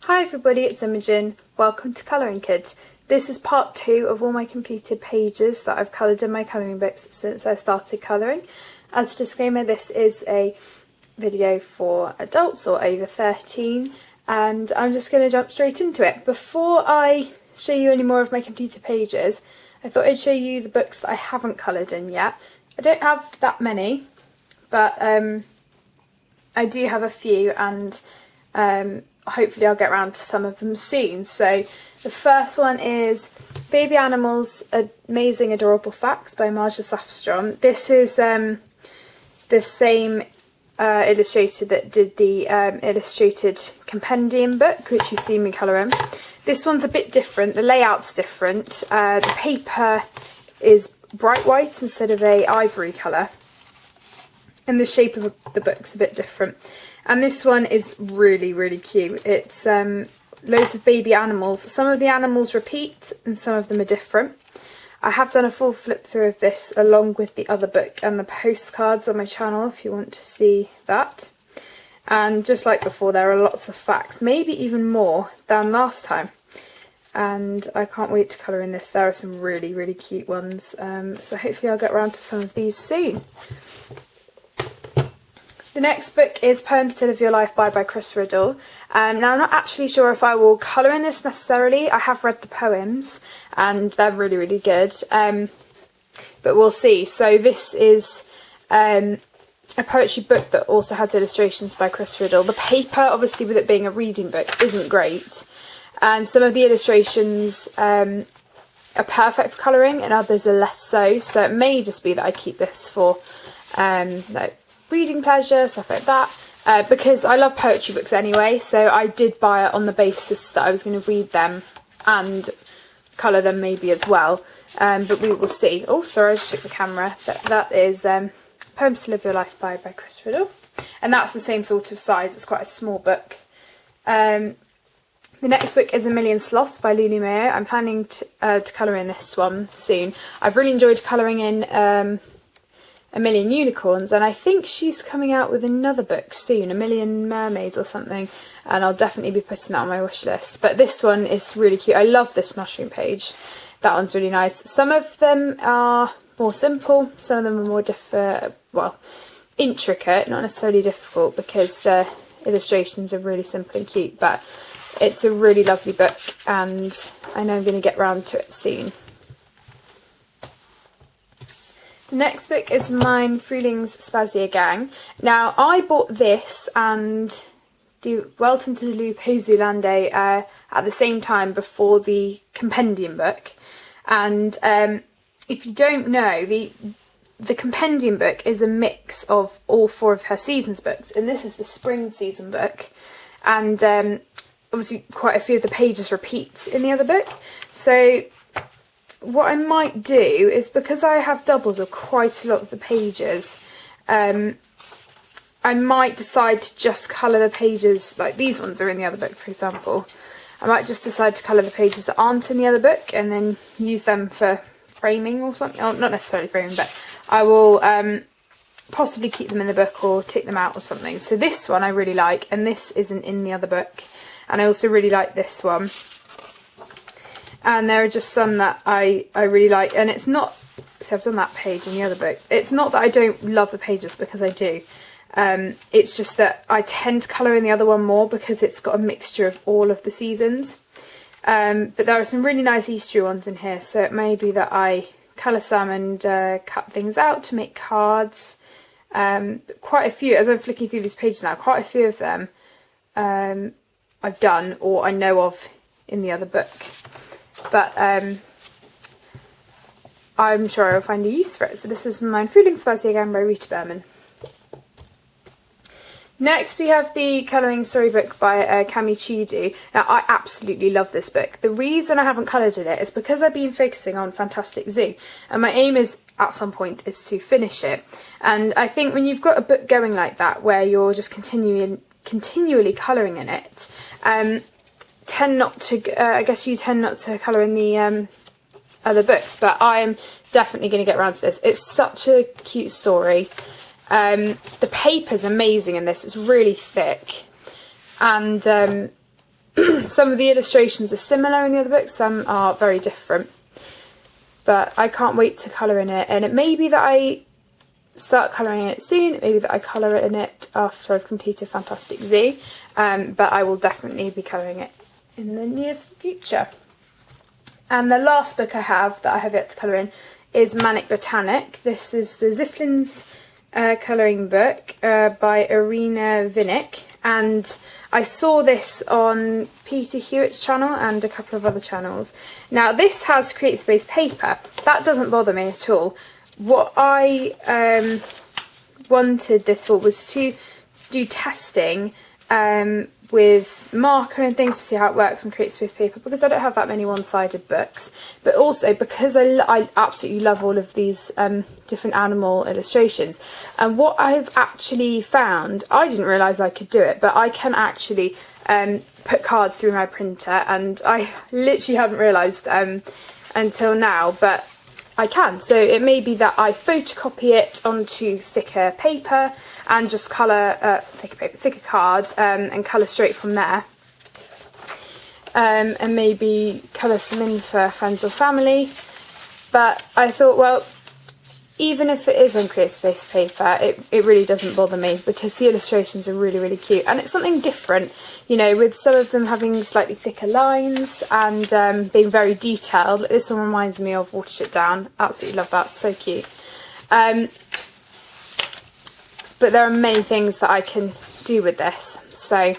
Hi everybody, it's Imogen. Welcome to Colouring Kids. This is part 2 of all my completed pages that I've coloured in my colouring books since I started colouring. As a disclaimer, this is a video for adults or over 13 and I'm just going to jump straight into it. Before I show you any more of my completed pages, I thought I'd show you the books that I haven't coloured in yet. I don't have that many, but I do have a few, and hopefully I'll get around to some of them soon. So the first one is Baby Animals Amazing Adorable Facts by Marja Safstrom. This is the same illustrator that did the illustrated compendium book, which you've seen me colour in. This one's a bit different, the layout's different. The paper is bright white instead of a ivory colour, and the shape of the book's a bit different. And this one is really cute. It's loads of baby animals. Some of the animals repeat and some of them are different. I have done a full flip through of this along with the other book and the postcards on my channel if you want to see that. And just like before, there are lots of facts, maybe even more than last time. And I can't wait to colour in this. There are some really cute ones. So hopefully I'll get around to some of these soon. The next book is Poems to Live Your Life by Chris Riddle. Now I'm not actually sure if I will colour in this necessarily. I have read the poems and they're really good, but we'll see. So this is a poetry book that also has illustrations by Chris Riddle. The paper, obviously with it being a reading book, isn't great, and some of the illustrations are perfect for colouring and others are less so. So it may just be that I keep this for like reading pleasure, stuff like that, because I love poetry books anyway, so I did buy it on the basis that I was going to read them and colour them maybe as well, but we will see. Oh, sorry, I just took the camera. That is Poems to Live Your Life by Chris Riddle, and that's the same sort of size. It's quite a small book. The next book is A Million Sloths by Lulu Mayo. I'm planning to colour in this one soon. I've really enjoyed colouring in A Million Unicorns, and I think she's coming out with another book soon, A Million Mermaids or something, and I'll definitely be putting that on my wish list. But this one is really cute. I love this mushroom page. That one's really nice. Some of them are more simple, some of them are more intricate, not necessarily difficult, because the illustrations are really simple and cute, but it's a really lovely book and I know I'm going to get round to it soon. The next book is Mein Frühlings Spaziergang. Now, I bought this and Die Welt unter Lupe Zulande at the same time before the compendium book. And if you don't know, the compendium book is a mix of all 4 of her seasons books, and this is the spring season book. And obviously quite a few of the pages repeat in the other book. So what I might do is, because I have doubles of quite a lot of the pages, I might decide to just colour the pages, like these ones are in the other book for example. I might just decide to colour the pages that aren't in the other book and then use them for framing or something. Oh, not necessarily framing, but I will possibly keep them in the book or take them out or something. So this one I really like, and this isn't in the other book. And I also really like this one. And there are just some that I really like, and it's not, so I've done that page in the other book, it's not that I don't love the pages, because I do, it's just that I tend to colour in the other one more because it's got a mixture of all of the seasons, but there are some really nice Easter ones in here, so it may be that I colour some and cut things out to make cards. Quite a few, as I'm flicking through these pages now, quite a few of them I've done or I know of in the other book. But I'm sure I'll find a use for it. So this is Mein Frühlings Spaziergang by Rita Berman. Next we have the colouring storybook by Cami Chidu. Now I absolutely love this book. The reason I haven't coloured in it is because I've been focusing on Fantastic Zoo, and my aim is at some point is to finish it. And I think when you've got a book going like that where you're just continually colouring in it, tend not to, I guess you tend not to colour in the other books, but I'm definitely going to get around to this. It's such a cute story. The paper's amazing in this, it's really thick, and Some of the illustrations are similar in the other books, some are very different. But I can't wait to colour in it, and it may be that I start colouring in it soon, it may be that I colour in it after I've completed Fantastic Z, but I will definitely be colouring it in the near future. And the last book I have that I have yet to colour in is Manic Botanic. This is the Ziflin's colouring book by Irina Vinnick, and I saw this on Peter Hewitt's channel and a couple of other channels. Now this has Create Space paper, that doesn't bother me at all. What I wanted this for was to do testing with marker and things to see how it works on Create Space paper, because I don't have that many one-sided books, but also because I absolutely love all of these different animal illustrations. And what I've actually found, I didn't realise I could do it, but I can actually put cards through my printer, and I literally hadn't realised until now, but I can. So it may be that I photocopy it onto thicker paper and just colour thicker card and colour straight from there, and maybe colour some in for friends or family. But I thought, well, even if it is on Create Space paper, it really doesn't bother me, because the illustrations are really, really cute, and it's something different, you know, with some of them having slightly thicker lines and being very detailed. This one reminds me of Watership Down. Absolutely love that, so cute. But there are many things that I can do with this, so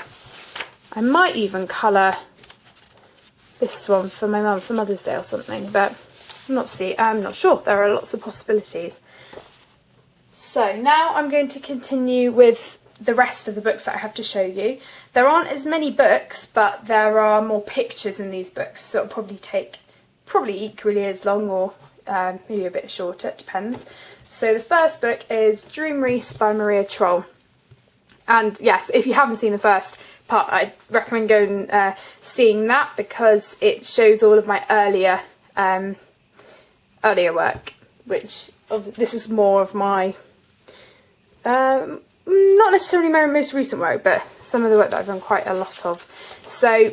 I might even colour this one for my mum for Mother's Day or something, but I'm not sure. There are lots of possibilities. So now I'm going to continue with the rest of the books that I have to show you. There aren't as many books, but there are more pictures in these books, so it'll probably take equally as long, or maybe a bit shorter, it depends. So the first book is Dreameries by Maria Troll. And yes, if you haven't seen the first part, I'd recommend going seeing that, because it shows all of my earlier work, which this is more of my not necessarily my most recent work, but some of the work that I've done quite a lot of. So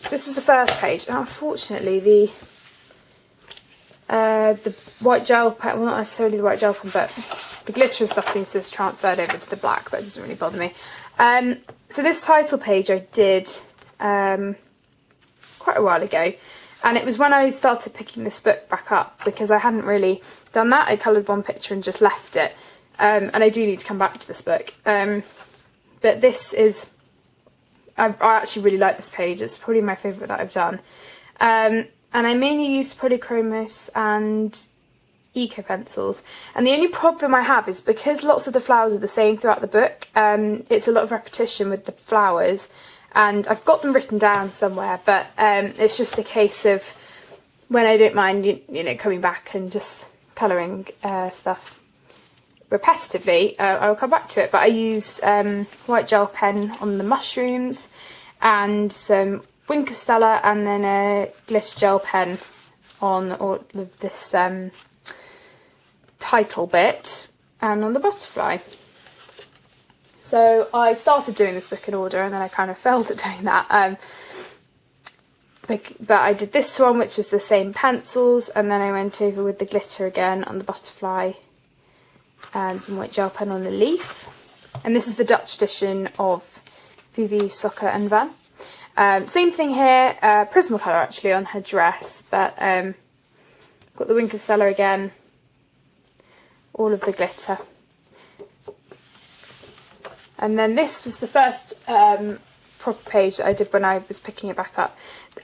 this is the first page, and unfortunately the white gel pen, well, not necessarily the white gel pen, but the glitter stuff seems to have transferred over to the black, but it doesn't really bother me. So this title page I did quite a while ago, and it was when I started picking this book back up, because I hadn't really done that. I coloured one picture and just left it, and I do need to come back to this book. But this is, I actually really like this page. It's probably my favourite that I've done. And I mainly use polychromos and eco pencils, and the only problem I have is because lots of the flowers are the same throughout the book, it's a lot of repetition with the flowers, and I've got them written down somewhere, but it's just a case of when I don't mind you know coming back and just colouring stuff repetitively, I'll come back to it. But I used white gel pen on the mushrooms and some Winker Stella, and then a glitter gel pen on all of this title bit and on the butterfly. So I started doing this book in order, and then I kind of failed at doing that. But I did this one, which was the same pencils, and then I went over with the glitter again on the butterfly and some white gel pen on the leaf. And this is the Dutch edition of Vivi, Soccer and Van. Same thing here, Prismacolor actually on her dress, but got the Winker Stella again, all of the glitter. And then this was the first proper page that I did when I was picking it back up.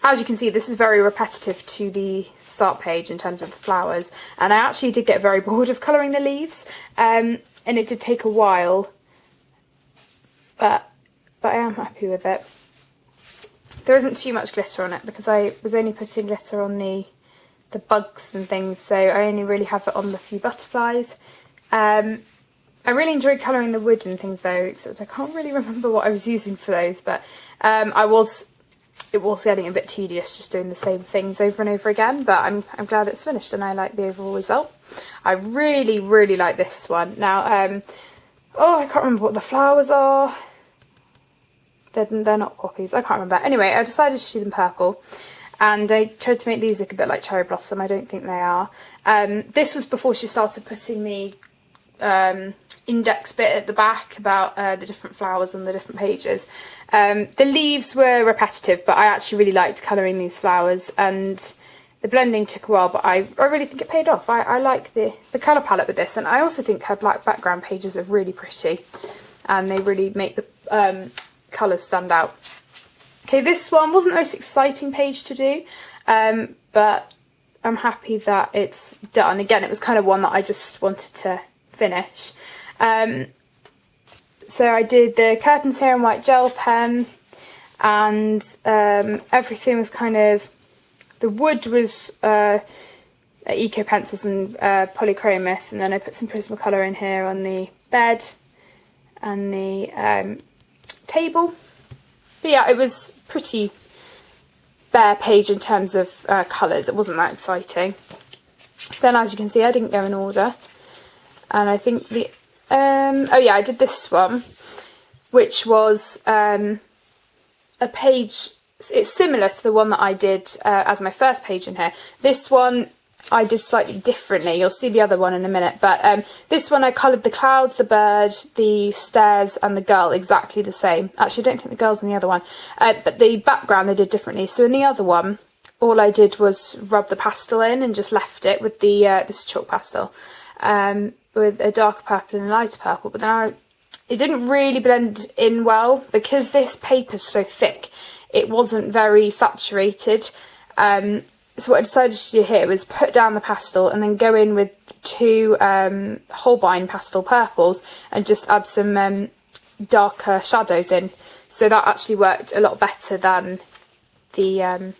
As you can see, this is very repetitive to the start page in terms of the flowers, and I actually did get very bored of colouring the leaves, and it did take a while, but I am happy with it. There isn't too much glitter on it because I was only putting glitter on the bugs and things, so I only really have it on the few butterflies. I really enjoyed colouring the wood and things though, except I can't really remember what I was using for those, but it was getting a bit tedious just doing the same things over and over again, but I'm glad it's finished and I like the overall result. I really, really like this one. Now, I can't remember what the flowers are. they're not poppies, I can't remember. Anyway, I decided to do them purple, and I tried to make these look a bit like cherry blossom. I don't think they are. This was before she started putting the index bit at the back about the different flowers on the different pages. The leaves were repetitive, but I actually really liked colouring these flowers, and the blending took a while, but I really think it paid off. I like the colour palette with this, and I also think her black background pages are really pretty, and they really make the colours stand out. Okay, this one wasn't the most exciting page to do, but I'm happy that it's done. Again, it was kind of one that I just wanted to finish. So I did the curtains here in white gel pen, and everything was kind of, the wood was eco pencils and polychromos, and then I put some Prismacolor in here on the bed and the table. But yeah, it was pretty bare page in terms of colours. It wasn't that exciting. Then, as you can see, I didn't go in order, and I think the oh yeah, I did this one, which was a page. It's similar to the one that I did as my first page in here. This one I did slightly differently. You'll see the other one in a minute, but this one I coloured the clouds, the bird, the stairs and the girl exactly the same. Actually, I don't think the girl's in the other one, but the background I did differently. So in the other one, all I did was rub the pastel in and just left it with the this chalk pastel with a darker purple and a lighter purple, but then it didn't really blend in well because this paper's so thick. It wasn't very saturated, so what I decided to do here was put down the pastel and then go in with two Holbein pastel purples and just add some darker shadows in. So that actually worked a lot better than the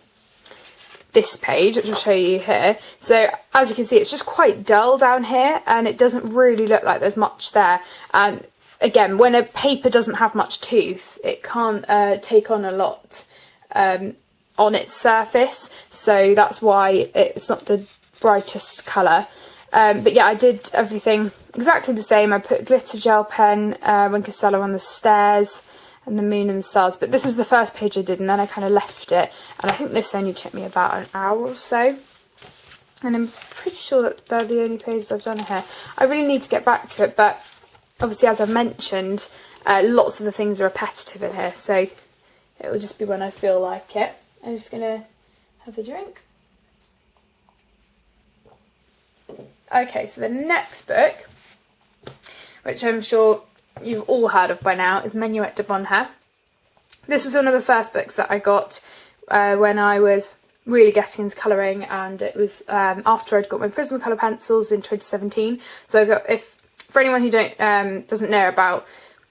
this page, which I'll show you here. So as you can see, it's just quite dull down here, and it doesn't really look like there's much there. And again, when a paper doesn't have much tooth, it can't take on a lot on its surface, so that's why it's not the brightest colour. But yeah, I did everything exactly the same. I put glitter gel pen, Wink of Stella on the stairs, and the moon and the stars. But this was the first page I did, and then I kind of left it. And I think this only took me about an hour or so. And I'm pretty sure that they're the only pages I've done here. I really need to get back to it, but obviously, as I've mentioned, lots of the things are repetitive in here, so it will just be when I feel like it. I'm just going to have a drink. Okay, so the next book, which I'm sure you've all heard of by now, is Menuact de Bonheur. This was one of the first books that I got when I was really getting into colouring, and it was after I'd got my Prismacolor pencils in 2017. So I got, for anyone who doesn't know about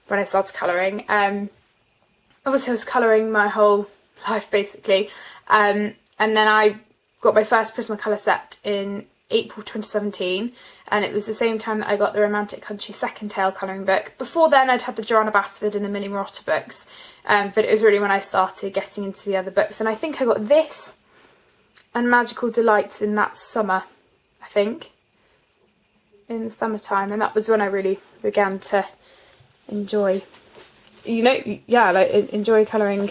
when I started colouring, obviously I was colouring my whole life basically, and then I got my first Prismacolor set in April 2017, and it was the same time that I got the Romantic Country second tale colouring book. Before then I'd had the Joanna Basford and the Millie Marotta books, but it was really when I started getting into the other books, and I think I got this and Magical Delights in that summer, I think, in the summertime, and that was when I really began to enjoy, enjoy colouring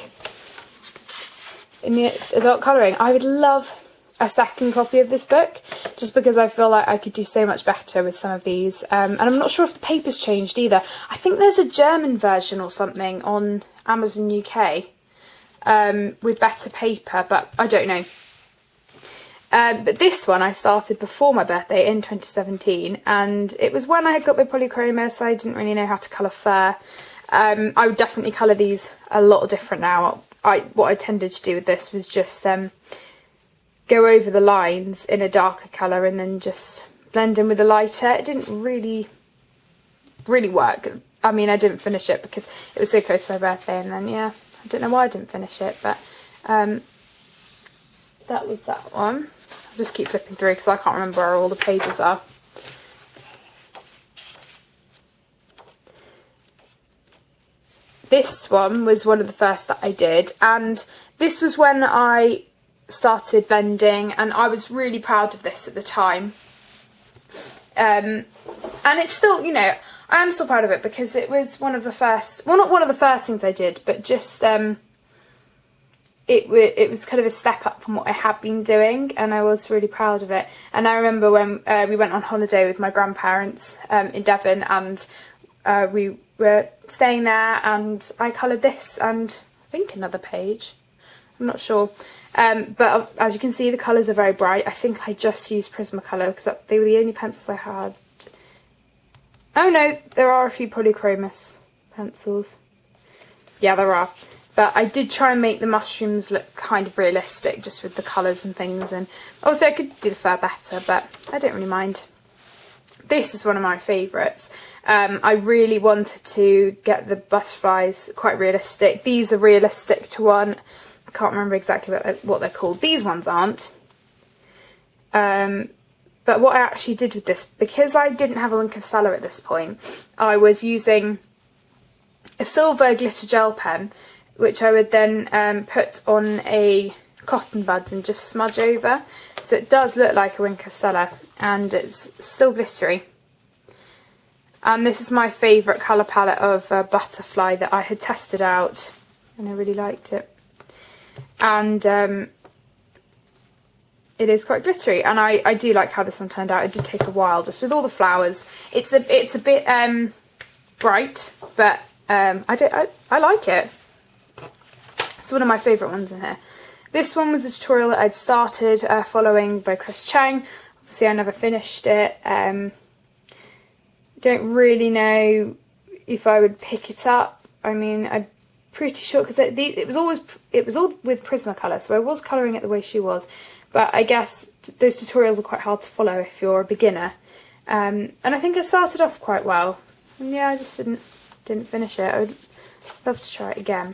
in the adult colouring. I would love a second copy of this book, just because I feel like I could do so much better with some of these, and I'm not sure if the paper's changed either. I think there's a German version or something on Amazon UK with better paper, but I don't know. But this one I started before my birthday in 2017, and it was when I had got my polychromos, so I didn't really know how to colour fur. I would definitely colour these a lot different now. What I tended to do with this was just go over the lines in a darker colour and then just blend in with a lighter. It didn't really work. I mean, I didn't finish it because it was so close to my birthday, and then yeah, I don't know why I didn't finish it, but that was that one. I'll just keep flipping through because I can't remember where all the pages are. This one was one of the first that I did, and this was when I started blending, and I was really proud of this at the time. And it's still, I am still proud of it because it was one of the first, well, not one of the first things I did, but just it was kind of a step up from what I had been doing, and I was really proud of it. And I remember when we went on holiday with my grandparents in Devon, and we were staying there, and I coloured this and I think another page, I'm not sure. But as you can see, the colours are very bright. I think I just used Prismacolor because they were the only pencils I had. Oh no, there are a few polychromos pencils. Yeah, there are. But I did try and make the mushrooms look kind of realistic, just with the colours and things. And obviously I could do the fur better, but I don't really mind. This is one of my favourites. I really wanted to get the butterflies quite realistic. These are realistic to one. I can't remember exactly what they're called. These ones aren't. But what I actually did with this, because I didn't have a Wink of Stella at this point, I was using a silver glitter gel pen, which I would then put on a cotton bud and just smudge over. So it does look like a Wink of Stella, and it's still glittery. And this is my favourite colour palette of Butterfly that I had tested out, and I really liked it. And it is quite glittery, and I do like how this one turned out. It did take a while, just with all the flowers. It's a bit bright, but I like it. It's one of my favourite ones in here. This one was a tutorial that I'd started following by Chris Chang. Obviously I never finished it. Don't really know if I would pick it up. I mean, I'm pretty sure, because it was all with Prismacolor, so I was colouring it the way she was. But I guess those tutorials are quite hard to follow if you're a beginner. And I think I started off quite well. And yeah, I just didn't finish it. I would love to try it again.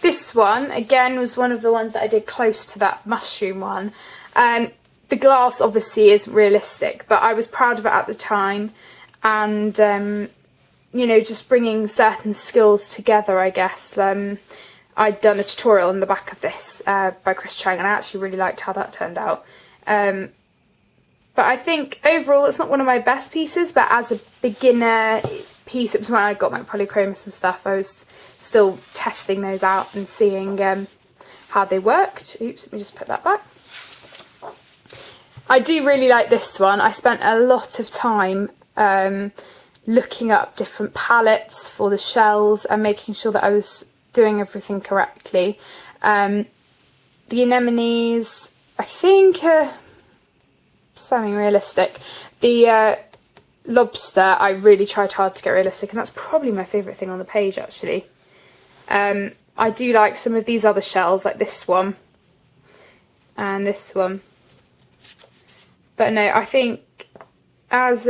This one, again, was one of the ones that I did close to that mushroom one. The glass obviously isn't realistic, but I was proud of it at the time. And, you know, just bringing certain skills together, I guess. I'd done a tutorial in the back of this by Chris Chang, and I actually really liked how that turned out. But I think overall it's not one of my best pieces, but as a beginner piece, it was when I got my polychromos and stuff. I was still testing those out and seeing how they worked. Oops, let me just put that back. I do really like this one. I spent a lot of time looking up different palettes for the shells and making sure that I was doing everything correctly. The anemones, I think, semi-realistic. The lobster, I really tried hard to get realistic, and that's probably my favourite thing on the page, actually. I do like some of these other shells, like this one and this one. But no, I think as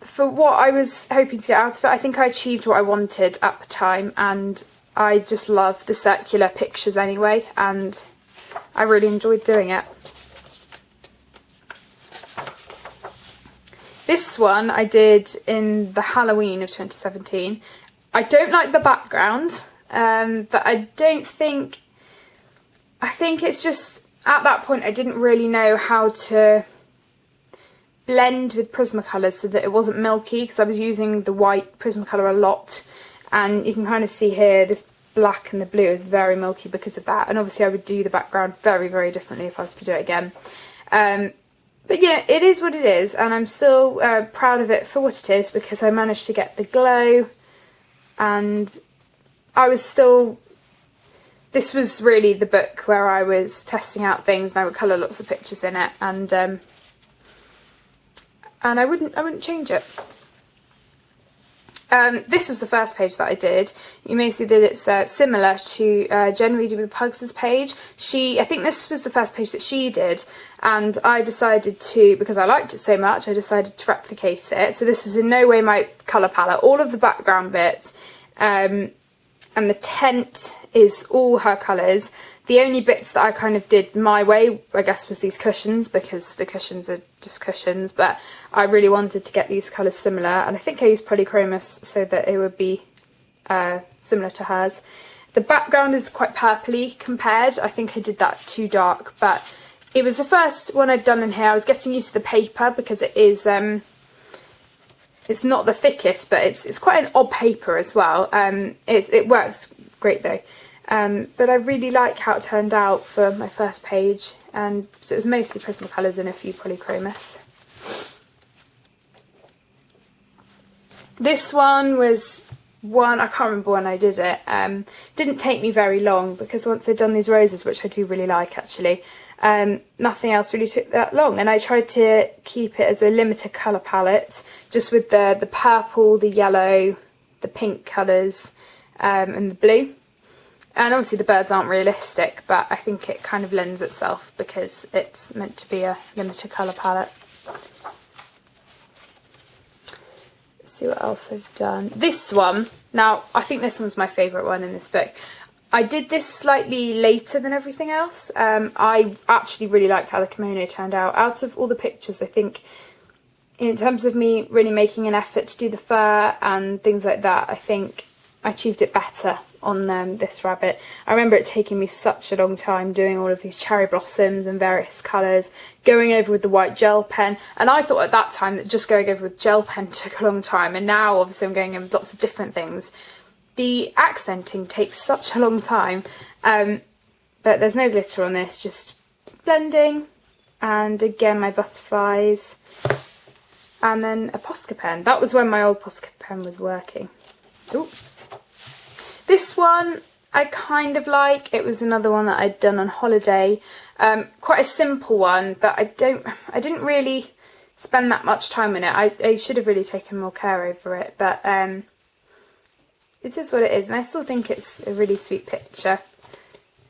for what I was hoping to get out of it, I think I achieved what I wanted at the time, and I just love the circular pictures anyway, and I really enjoyed doing it. This one I did in the Halloween of 2017. I don't like the background, but I think it's just, at that point I didn't really know how to blend with Prismacolor so that it wasn't milky, because I was using the white Prismacolor a lot, and you can kind of see here this black and the blue is very milky because of that, and obviously I would do the background very, very differently if I was to do it again. But yeah, it is what it is, and I'm still proud of it for what it is, because I managed to get the glow, and I was still... This was really the book where I was testing out things, and I would colour lots of pictures in it, and I wouldn't change it. This was the first page that I did. You may see that it's similar to Jen Reedy with Pugs' page. I think this was the first page that she did, and I decided to, because I liked it so much, I decided to replicate it. So this is in no way my colour palette. All of the background bits and the tent is all her colours. The only bits that I kind of did my way, I guess, was these cushions, because the cushions are just cushions, but I really wanted to get these colours similar, and I think I used polychromos so that it would be similar to hers. The background is quite purpley compared. I think I did that too dark, but it was the first one I'd done in here. I was getting used to the paper because it is, it's not the thickest, but it's quite an odd paper as well. It works great though. But I really like how it turned out for my first page, and so it was mostly Prismacolors and a few polychromos. This one was I can't remember when I did it. Didn't take me very long because once I'd done these roses, which I do really like actually, nothing else really took that long, and I tried to keep it as a limited colour palette, just with the purple, the yellow, the pink colours, and the blue. And obviously the birds aren't realistic, but I think it kind of lends itself because it's meant to be a limited colour palette. Let's see what else I've done. This one, now I think this one's my favourite one in this book. I did this slightly later than everything else. I actually really like how the kimono turned out. Out of all the pictures, I think in terms of me really making an effort to do the fur and things like that, I think I achieved it better on this rabbit. I remember it taking me such a long time doing all of these cherry blossoms and various colours, going over with the white gel pen, and I thought at that time that just going over with gel pen took a long time, and now obviously I'm going in with lots of different things. The accenting takes such a long time, but there's no glitter on this, just blending, and again my butterflies, and then a Posca pen. That was when my old Posca pen was working. Ooh. This one I kind of like. It was another one that I'd done on holiday. Quite a simple one, but I didn't really spend that much time in it. I should have really taken more care over it, but it is what it is, and I still think it's a really sweet picture,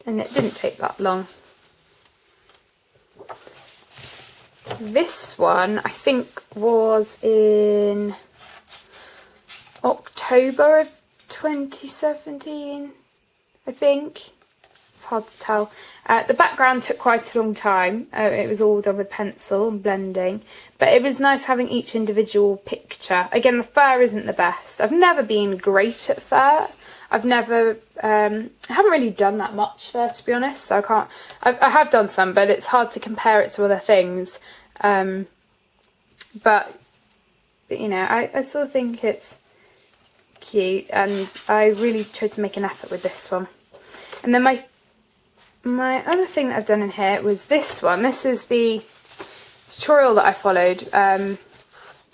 and it didn't take that long. This one I think was in October of 2017, I think. It's hard to tell. The background took quite a long time. It was all done with pencil and blending, but it was nice having each individual picture. Again, the fur isn't the best. I've never been great at fur. I haven't really done that much fur, to be honest, so I have done some, but it's hard to compare it to other things. But you know, I still think it's cute, and I really tried to make an effort with this one. And then my other thing that I've done in here was this one. This is the tutorial that I followed, the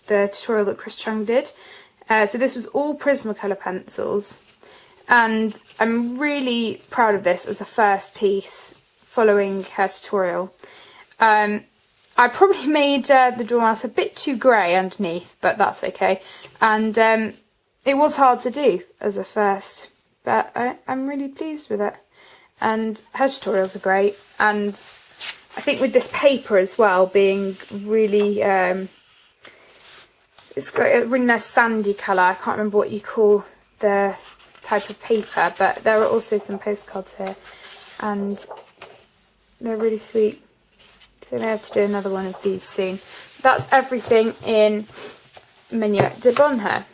tutorial that Chris Chung did. So this was all Prismacolor pencils, and I'm really proud of this as a first piece following her tutorial. I probably made the dormouse a bit too grey underneath, but that's okay. And it was hard to do as a first, but I'm really pleased with it. And her tutorials are great, and I think with this paper as well being really, it's like a really nice sandy colour. I can't remember what you call the type of paper, but there are also some postcards here, and they're really sweet. So I may have to do another one of these soon. That's everything in Menuact de Bonheur.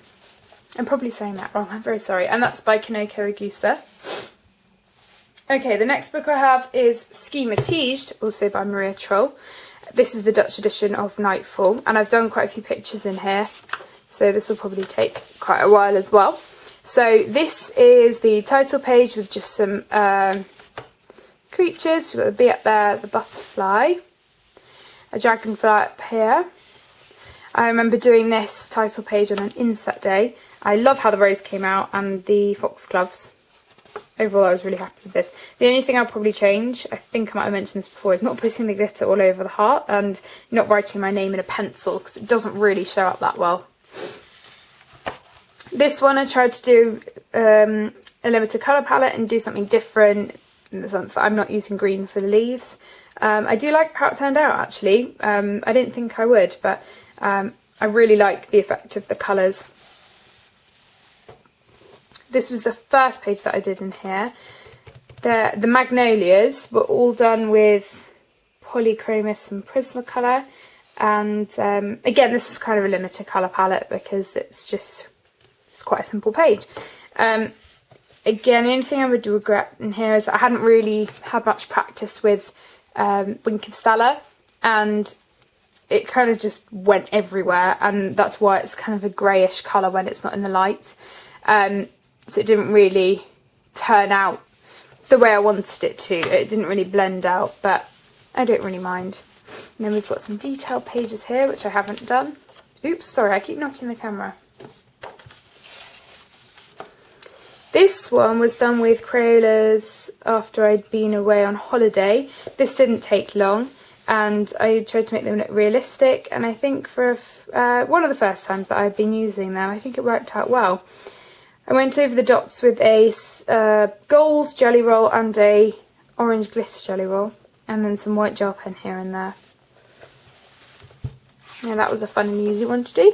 I'm probably saying that wrong, I'm very sorry. And that's by Kanoko Ragusa. Okay, the next book I have is Schema Tiged, also by Maria Troll. This is the Dutch edition of Nightfall, and I've done quite a few pictures in here, so this will probably take quite a while as well. So this is the title page with just some creatures. We've got the bee up there, the butterfly, a dragonfly up here. I remember doing this title page on an inset day. I love how the rose came out and the foxgloves. Overall, I was really happy with this. The only thing I'll probably change, I think I might have mentioned this before, is not putting the glitter all over the heart and not writing my name in a pencil, because it doesn't really show up that well. This one I tried to do a limited colour palette and do something different, in the sense that I'm not using green for the leaves. I do like how it turned out, actually. I didn't think I would, but I really like the effect of the colours. This was the first page that I did in here. The magnolias were all done with polychromos and Prismacolor, and again, this was kind of a limited colour palette because it's quite a simple page. Again, the only thing I would regret in here is that I hadn't really had much practice with Wink of Stella, and it kind of just went everywhere, and that's why it's kind of a greyish colour when it's not in the light. So it didn't really turn out the way I wanted it to. It didn't really blend out, but I don't really mind. And then we've got some detailed pages here, which I haven't done. Oops, sorry, I keep knocking the camera. This one was done with Crayolas after I'd been away on holiday. This didn't take long, and I tried to make them look realistic, and I think for one of the first times that I've been using them, I think it worked out well. I went over the dots with a gold jelly roll and a orange glitter jelly roll, and then some white gel pen here and there. Yeah, that was a fun and easy one to do.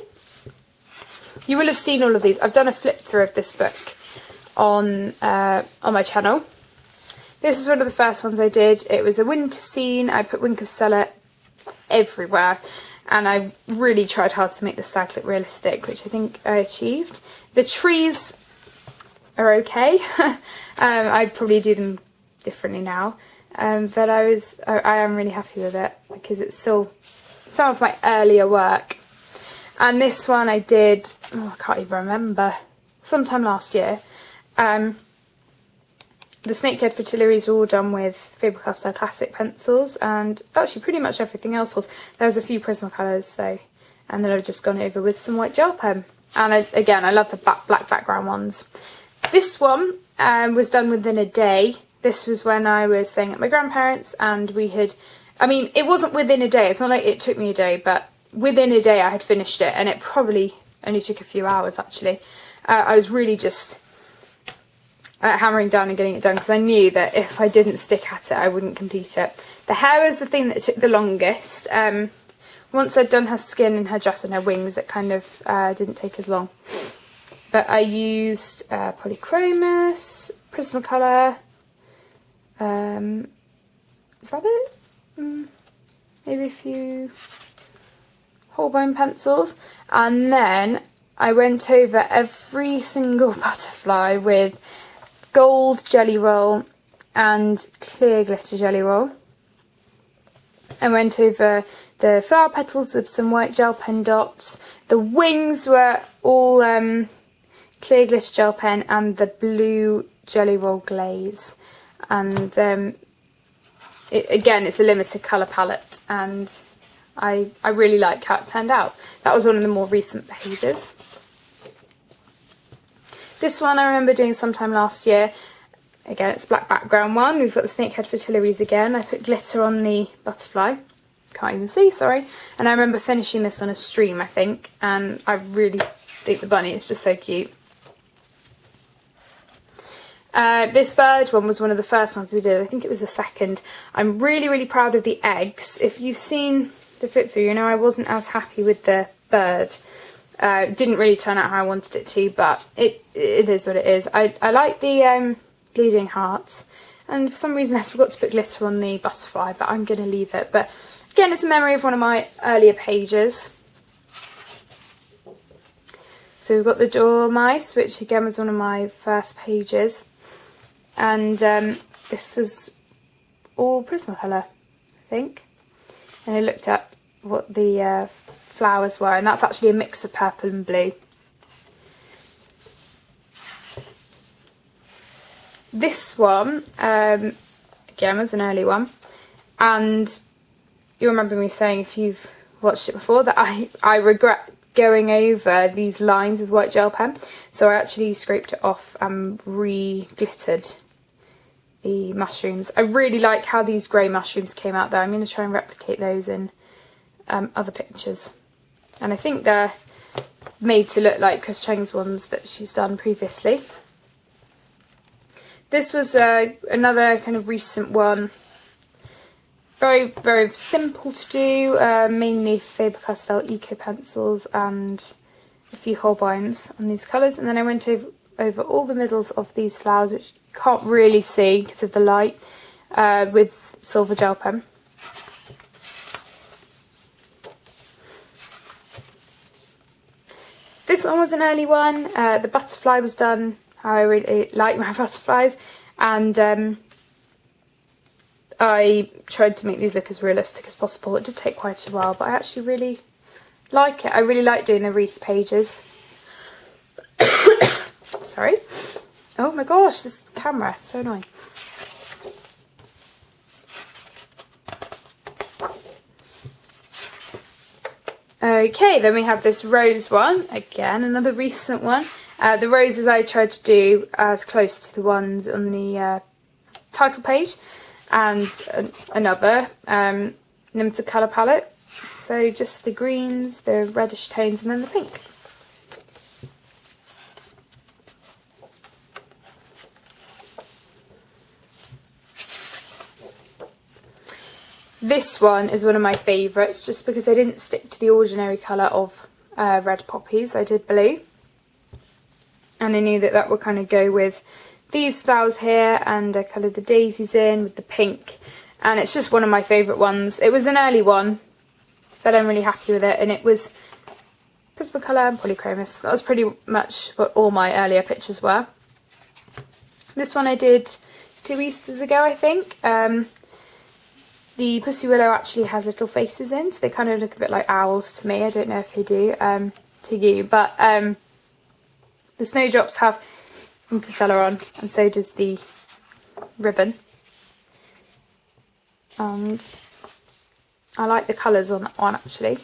You will have seen all of these. I've done a flip through of this book on my channel. This is one of the first ones I did. It was a winter scene. I put Wink of Stella everywhere, and I really tried hard to make the stag look realistic, which I think I achieved. The trees are okay. I'd probably do them differently now, but I am really happy with it because it's still some of my earlier work. And this one I did, I can't even remember, sometime last year. The snakehead fritillaries were all done with Faber-Castell classic pencils, and actually pretty much everything else was. There's a few Prismacolors though, and then I've just gone over with some white gel pen. And again, I love the black background ones. This one was done within a day. This was when I was staying at my grandparents', and we had, I mean, it wasn't within a day. It's not like it took me a day, but within a day I had finished it, and it probably only took a few hours actually. I was really just hammering down and getting it done because I knew that if I didn't stick at it, I wouldn't complete it. The hair was the thing that took the longest. Once I'd done her skin and her dress and her wings, it kind of didn't take as long. But I used Polychromos, Prismacolor. Is that it? Maybe a few Holbein pencils. And then I went over every single butterfly with gold jelly roll and clear glitter jelly roll. I went over the flower petals with some white gel pen dots. The wings were all clear glitter gel pen and the blue jelly roll glaze. And again, it's a limited colour palette, and I really like how it turned out. That was one of the more recent pages. This one I remember doing sometime last year. Again, it's black background one. We've got the snakehead fritillaries again. I put glitter on the butterfly. Can't even see, sorry. And I remember finishing this on a stream, I think. And I really think the bunny is just so cute. This bird one was one of the first ones I did. I think it was the second. I'm really, really proud of the eggs. If you've seen the flip through, you know I wasn't as happy with the bird. It didn't really turn out how I wanted it to, but it is what it is. I like the bleeding hearts, and for some reason I forgot to put glitter on the butterfly, but I'm going to leave it. But again, it's a memory of one of my earlier pages. So we've got the dormice, which again was one of my first pages, and this was all Prismacolor, I think. And I looked up what the flowers were, and that's actually a mix of purple and blue. This one, again, was an early one, and you'll remember me saying, if you've watched it before, that I regret going over these lines with white gel pen, so I actually scraped it off and re-glittered the mushrooms. I really like how these grey mushrooms came out there. I'm going to try and replicate those in other pictures. And I think they're made to look like Chris Cheng's ones that she's done previously. This was another kind of recent one. Very, very simple to do. Mainly Faber-Castell Eco pencils and a few Holbeins on these colours. And then I went over all the middles of these flowers, which you can't really see because of the light, with silver gel pen. This one was an early one. The butterfly was done how I really like my butterflies, and I tried to make these look as realistic as possible. It did take quite a while, but I actually really like it. I really like doing the wreath pages. Sorry. Oh my gosh, this camera is so annoying. Okay, then we have this rose one, again another recent one. The roses I tried to do as close to the ones on the title page, and another limited colour palette. So just the greens, the reddish tones, and then the pink. This one is one of my favourites, just because I didn't stick to the ordinary colour of red poppies. I did blue, and I knew that that would kind of go with these flowers here, and I coloured the daisies in with the pink, and it's just one of my favourite ones. It was an early one, but I'm really happy with it, and it was Prismacolor and Polychromos. That was pretty much what all my earlier pictures were. This one I did 2 Easters ago, I think. The Pussy Willow actually has little faces in, so they kind of look a bit like owls to me. I don't know if they do to you, but the snowdrops have Uncolored on, and so does the ribbon. And I like the colours on that one actually.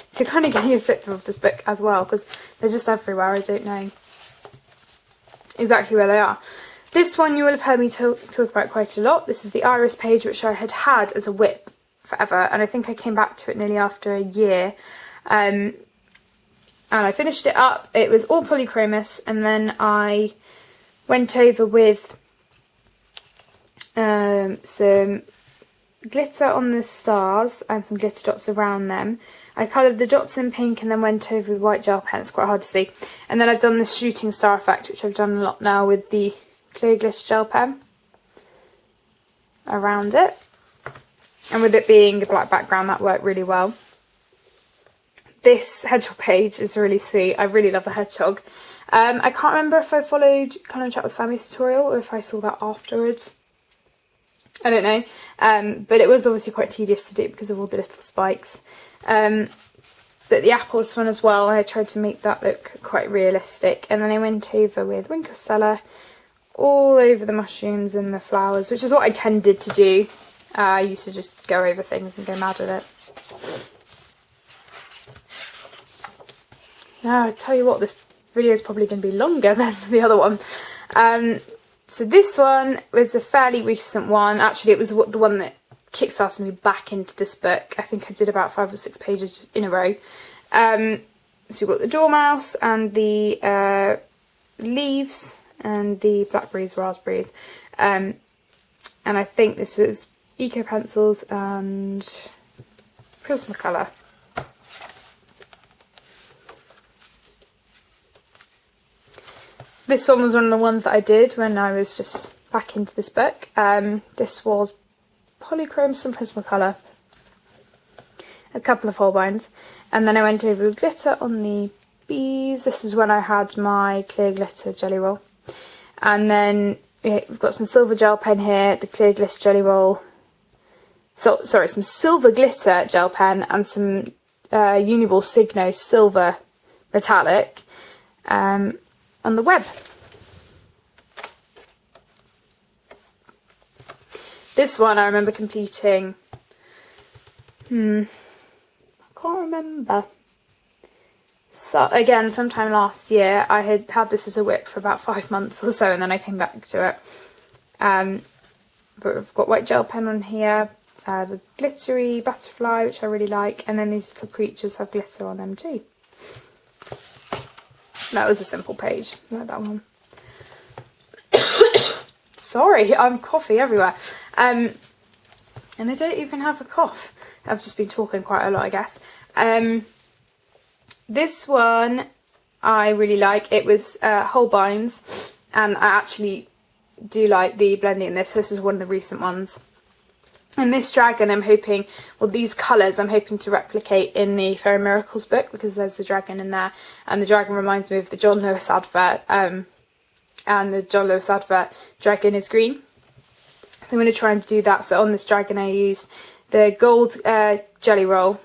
So you're kind of getting a flip of this book as well, because they're just everywhere. I don't know exactly where they are. This one you will have heard me talk about quite a lot. This is the Iris page, which I had as a whip forever, and I think I came back to it nearly after a year. And I finished it up. It was all Polychromos, and then I went over with some glitter on the stars and some glitter dots around them. I coloured the dots in pink and then went over with white gel pen. It's quite hard to see. And then I've done this shooting star effect, which I've done a lot now with the clear glitter gel pen around it. And with it being a black background, that worked really well. This hedgehog page is really sweet. I really love the hedgehog. I can't remember if I followed Colour and Chat with Sammy's tutorial or if I saw that afterwards. I don't know. But it was obviously quite tedious to do because of all the little spikes. But the apple's fun as well. I tried to make that look quite realistic. And then I went over with Wink of Stella all over the mushrooms and the flowers, which is what I tended to do. I used to just go over things and go mad with it. Now, I tell you what, this video is probably going to be longer than the other one. So this one was a fairly recent one. Actually, it was the one that kickstarted me back into this book. I think I did about 5 or 6 pages just in a row. So we've got the dormouse and the leaves and the blackberries, raspberries. And I think this was Eco Pencils and Prismacolor. This one was one of the ones that I did when I was just back into this book. This was Polychromos and Prismacolor, a couple of Holbeins, and then I went over with glitter on the bees. This is when I had my clear glitter jelly roll, and then we've got some silver gel pen here, the clear glitter jelly roll. So sorry, some silver glitter gel pen and some Uniball Signo silver metallic. On the web. This one I remember completing, I can't remember. So again, sometime last year. I had this as a whip for about 5 months or so, and then I came back to it. But we've got white gel pen on here, the glittery butterfly, which I really like, and then these little creatures have glitter on them too. That was a simple page. I like that one. Sorry, I'm coughing everywhere. And I don't even have a cough. I've just been talking quite a lot, I guess. This one I really like. It was Holbeins, and I actually do like the blending in this. This is one of the recent ones. And this dragon, I'm hoping, well, these colours I'm hoping to replicate in the Fairy Miracles book, because there's the dragon in there, and the dragon reminds me of the John Lewis advert, and the John Lewis advert dragon is green, I'm going to try and do that. So on this dragon I used the gold jelly roll,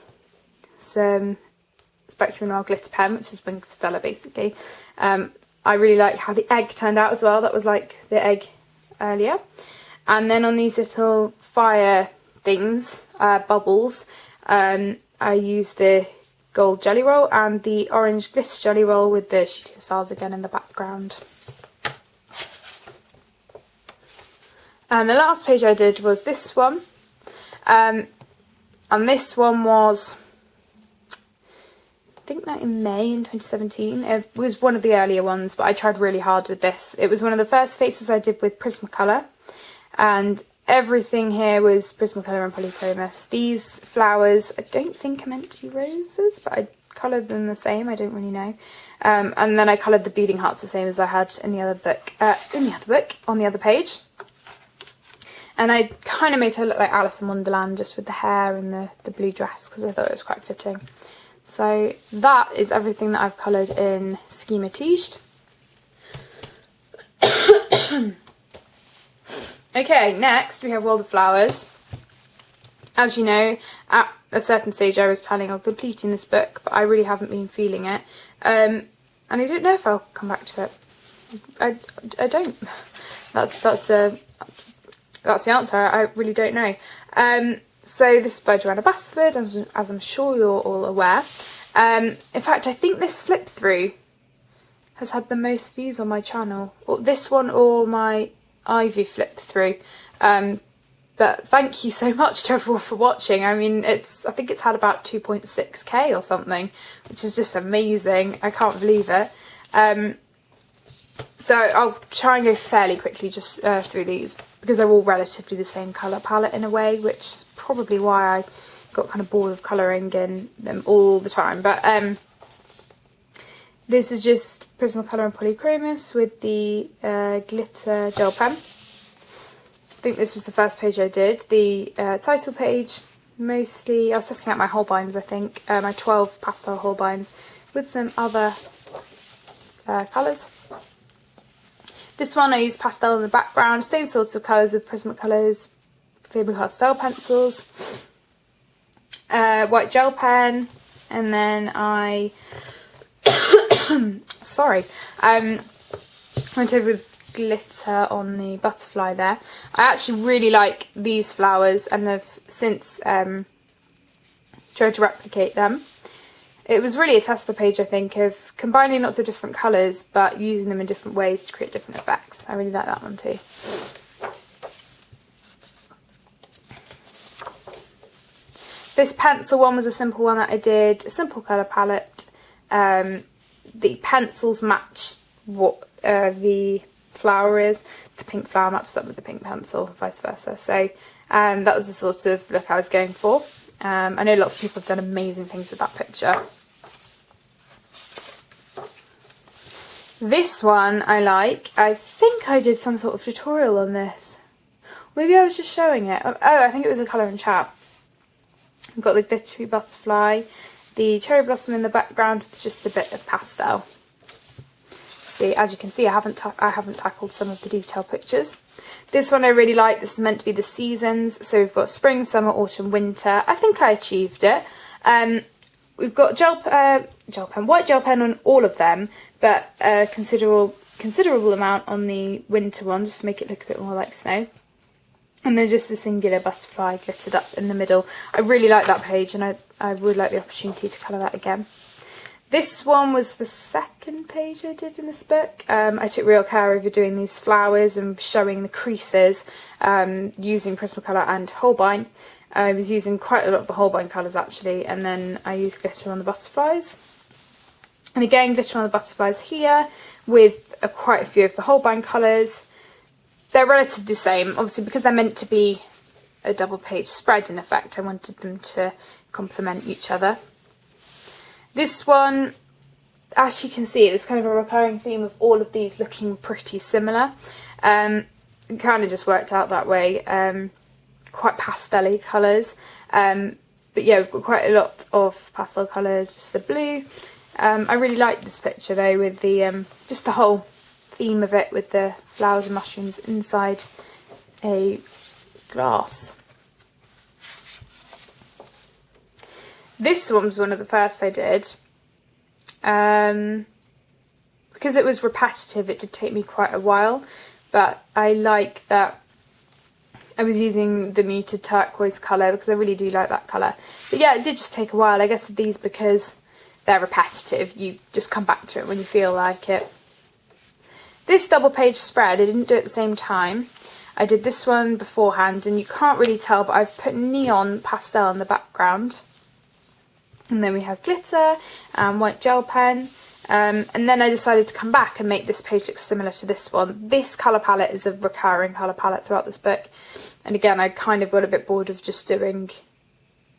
some Spectrum Noir glitter pen, which is Wing of Stella basically. I really like how the egg turned out as well. That was like the egg earlier. And then on these little fire things, bubbles, I used the gold jelly roll and the orange glitter jelly roll with the shooting stars again in the background. And the last page I did was this one. And this one was, I think that in May in 2017. It was one of the earlier ones, but I tried really hard with this. It was one of the first faces I did with Prismacolor, and everything here was Prismacolor and polychromos. These flowers, I don't think are meant to be roses, but I coloured them the same, I don't really know. And then I coloured the bleeding hearts the same as I had in the other book, on the other page. And I kind of made her look like Alice in Wonderland, just with the hair and the blue dress, because I thought it was quite fitting. So that is everything that I've coloured in Schema Tiged. Okay, next we have World of Flowers. As you know, at a certain stage I was planning on completing this book, but I really haven't been feeling it. And I don't know if I'll come back to it. I don't. That's the answer. I really don't know. So this is by Joanna Basford, as I'm sure you're all aware. In fact, I think this flip through has had the most views on my channel. Or this one or my Ivy flip through. But thank you so much to everyone for watching. I mean, I think it's had about 2.6k or something, which is just amazing. I can't believe it. So I'll try and go fairly quickly just through these, because they're all relatively the same colour palette in a way, which is probably why I got kind of bored of colouring in them all the time. But this is just Prismacolor and polychromos with the glitter gel pen. I think this was the first page I did. The title page, mostly, I was testing out my Holbeins, I think, my 12 pastel Holbeins with some other colours. This one I used pastel in the background, same sorts of colours with Prismacolors, Faber-Castell pencils, white gel pen, and then I went over with glitter on the butterfly there. I actually really like these flowers and have since tried to replicate them. It was really a tester page, I think, of combining lots of different colours but using them in different ways to create different effects. I really like that one too. This pencil one was a simple one that I did, a simple colour palette. The pencils match what the flower is. The pink flower matches up with the pink pencil, vice versa. So that was the sort of look I was going for. I know lots of people have done amazing things with that picture. This one I like. I think I did some sort of tutorial on this. Maybe I was just showing it. Oh, I think it was a colour and chat. I've got the glittery butterfly, the cherry blossom in the background with just a bit of pastel. See, as you can see, I haven't tackled some of the detail pictures. This one I really like. This is meant to be the seasons. So we've got spring, summer, autumn, winter. I think I achieved it. We've got white gel pen on all of them, but a considerable amount on the winter one, just to make it look a bit more like snow. And then just the singular butterfly glittered up in the middle. I really like that page, and I would like the opportunity to colour that again. This one was the second page I did in this book. I took real care over doing these flowers and showing the creases using Prismacolor and Holbein. I was using quite a lot of the Holbein colours actually, and then I used glitter on the butterflies. And again, glitter on the butterflies here with quite a few of the Holbein colours. They're relatively the same, obviously because they're meant to be a double page spread in effect. I wanted them to complement each other. This one, as you can see, there's kind of a recurring theme of all of these looking pretty similar. It kind of just worked out that way. Quite pastel-y colours. But yeah, we've got quite a lot of pastel colours, just the blue. I really like this picture though, with the just the whole theme of it with the flowers and mushrooms inside a glass. This one was one of the first I did. Because it was repetitive, it did take me quite a while, but I like that I was using the muted turquoise colour because I really do like that colour. But yeah, it did just take a while. I guess with these, because they're repetitive, you just come back to it when you feel like it. This double page spread, I didn't do it at the same time. I did this one beforehand, and you can't really tell, but I've put neon pastel in the background. And then we have glitter and white gel pen. And then I decided to come back and make this page look similar to this one. This colour palette is a recurring colour palette throughout this book. And again, I kind of got a bit bored of just doing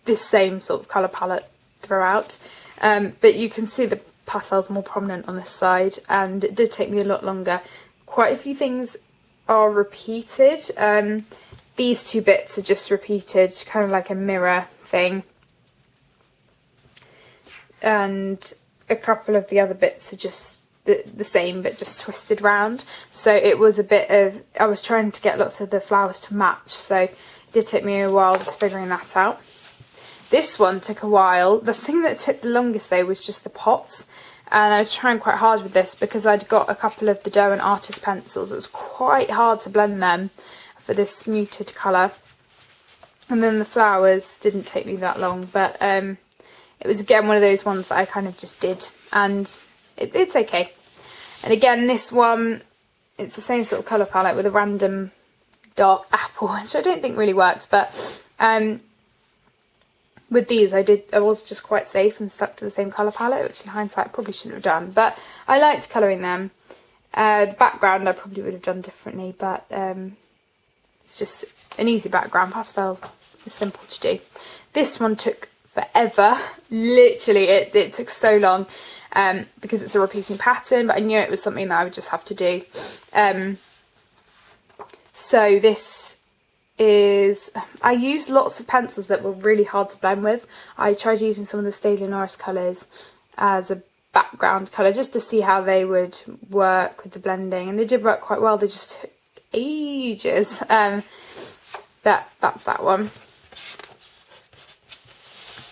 this same sort of colour palette throughout. But you can see the pastel's more prominent on this side, and it did take me a lot longer. Quite a few things are repeated. These two bits are just repeated, kind of like a mirror thing. And a couple of the other bits are just the same, but just twisted round. So it was a bit of, I was trying to get lots of the flowers to match, so it did take me a while just figuring that out. This one took a while. The thing that took the longest though was just the pots, and I was trying quite hard with this because I'd got a couple of the Derwent Artist pencils. It was quite hard to blend them for this muted colour, and then the flowers didn't take me that long, but it was again one of those ones that I kind of just did, and it's okay. And again, this one, it's the same sort of colour palette with a random dark apple, which I don't think really works, but with these I was just quite safe and stuck to the same colour palette, which in hindsight I probably shouldn't have done, but I liked colouring them. The background I probably would have done differently, but it's just an easy background. Pastel is simple to do. This one took forever, literally it took so long because it's a repeating pattern, but I knew it was something that I would just have to do. So this is, I used lots of pencils that were really hard to blend with. I tried using some of the Staedtler Norris colours as a background colour just to see how they would work with the blending, and they did work quite well. They just took ages, but that's that one.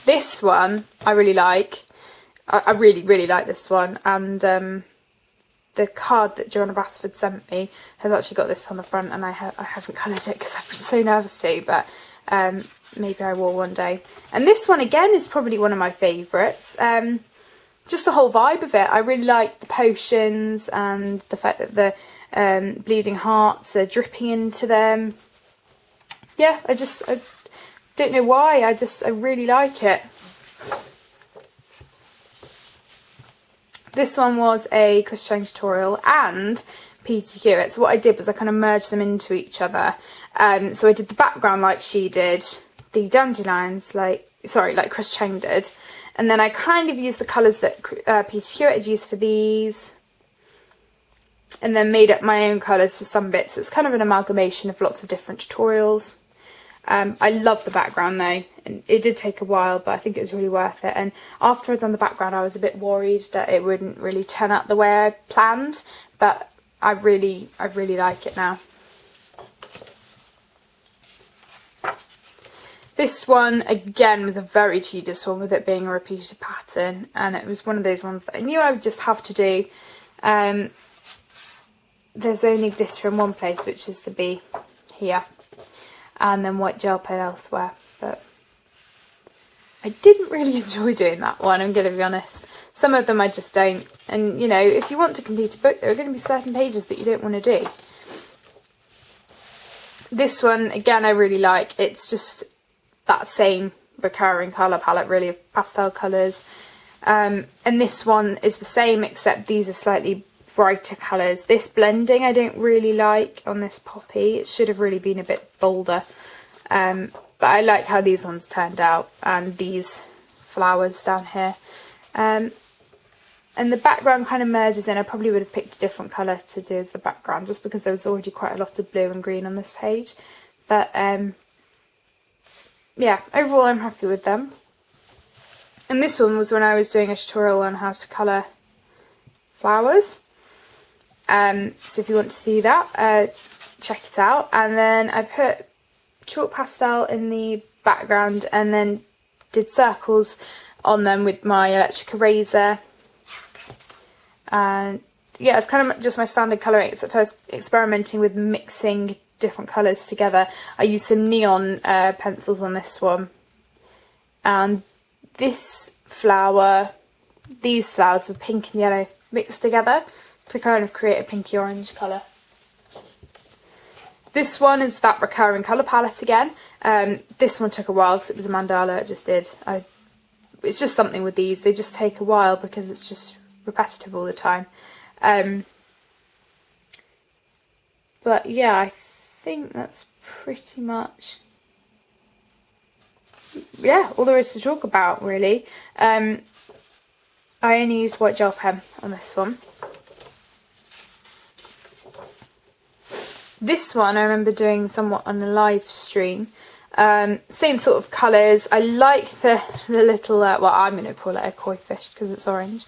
This one I really like. I really like this one, and the card that Joanna Bassford sent me has actually got this on the front, and I haven't coloured it because I've been so nervous to, but maybe I will one day. And this one again is probably one of my favourites. Just the whole vibe of it. I really like the potions and the fact that the bleeding hearts are dripping into them. Yeah, I don't know why, I really like it. This one was a Chris Chang tutorial and Peter Hewitt. So what I did was I kind of merged them into each other. So I did the background like she did, the dandelions like Chris Chang did, and then I kind of used the colours that Peter Hewitt had used for these, and then made up my own colours for some bits. It's kind of an amalgamation of lots of different tutorials. I love the background though, and it did take a while, but I think it was really worth it. And after I'd done the background, I was a bit worried that it wouldn't really turn out the way I planned, but I really like it now. This one again was a very tedious one, with it being a repeated pattern, and it was one of those ones that I knew I would just have to do. There's only glitter in one place, which is the bee here, and then white gel pen elsewhere, but I didn't really enjoy doing that one, I'm going to be honest. Some of them I just don't, and you know, if you want to complete a book, there are going to be certain pages that you don't want to do. This one again I really like. It's just that same recurring colour palette really of pastel colours, and this one is the same, except these are slightly brighter colours. This blending I don't really like on this poppy. It should have really been a bit bolder, but I like how these ones turned out, and these flowers down here, and the background kind of merges in. I probably would have picked a different colour to do as the background, just because there was already quite a lot of blue and green on this page, but yeah, overall I'm happy with them. And this one was when I was doing a tutorial on how to colour flowers. So if you want to see that, check it out. And then I put chalk pastel in the background and then did circles on them with my electric eraser. And yeah, it's kind of just my standard colouring, except I was experimenting with mixing different colours together. I used some neon pencils on this one. And this flower, these flowers were pink and yellow mixed together to kind of create a pinky orange colour. This one is that recurring colour palette again. This one took a while because it was a mandala. It just did. It's just something with these. They just take a while because it's just repetitive all the time. But yeah, I think that's pretty much, yeah, all there is to talk about really. I only used white gel pen on this one. This one I remember doing somewhat on a live stream. Same sort of colours. I like the little, well, I'm going to call it a koi fish because it's orange.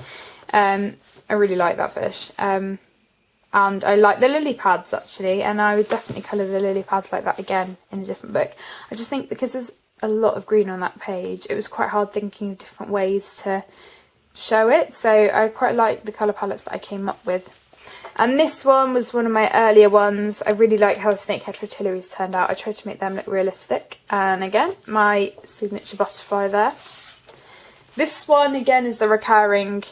I really like that fish. And I like the lily pads actually, and I would definitely colour the lily pads like that again in a different book. I just think because there's a lot of green on that page, it was quite hard thinking of different ways to show it. So I quite like the colour palettes that I came up with. And this one was one of my earlier ones. I really like how the snakehead fritillaries turned out. I tried to make them look realistic. And again, my signature butterfly there. This one again is the recurring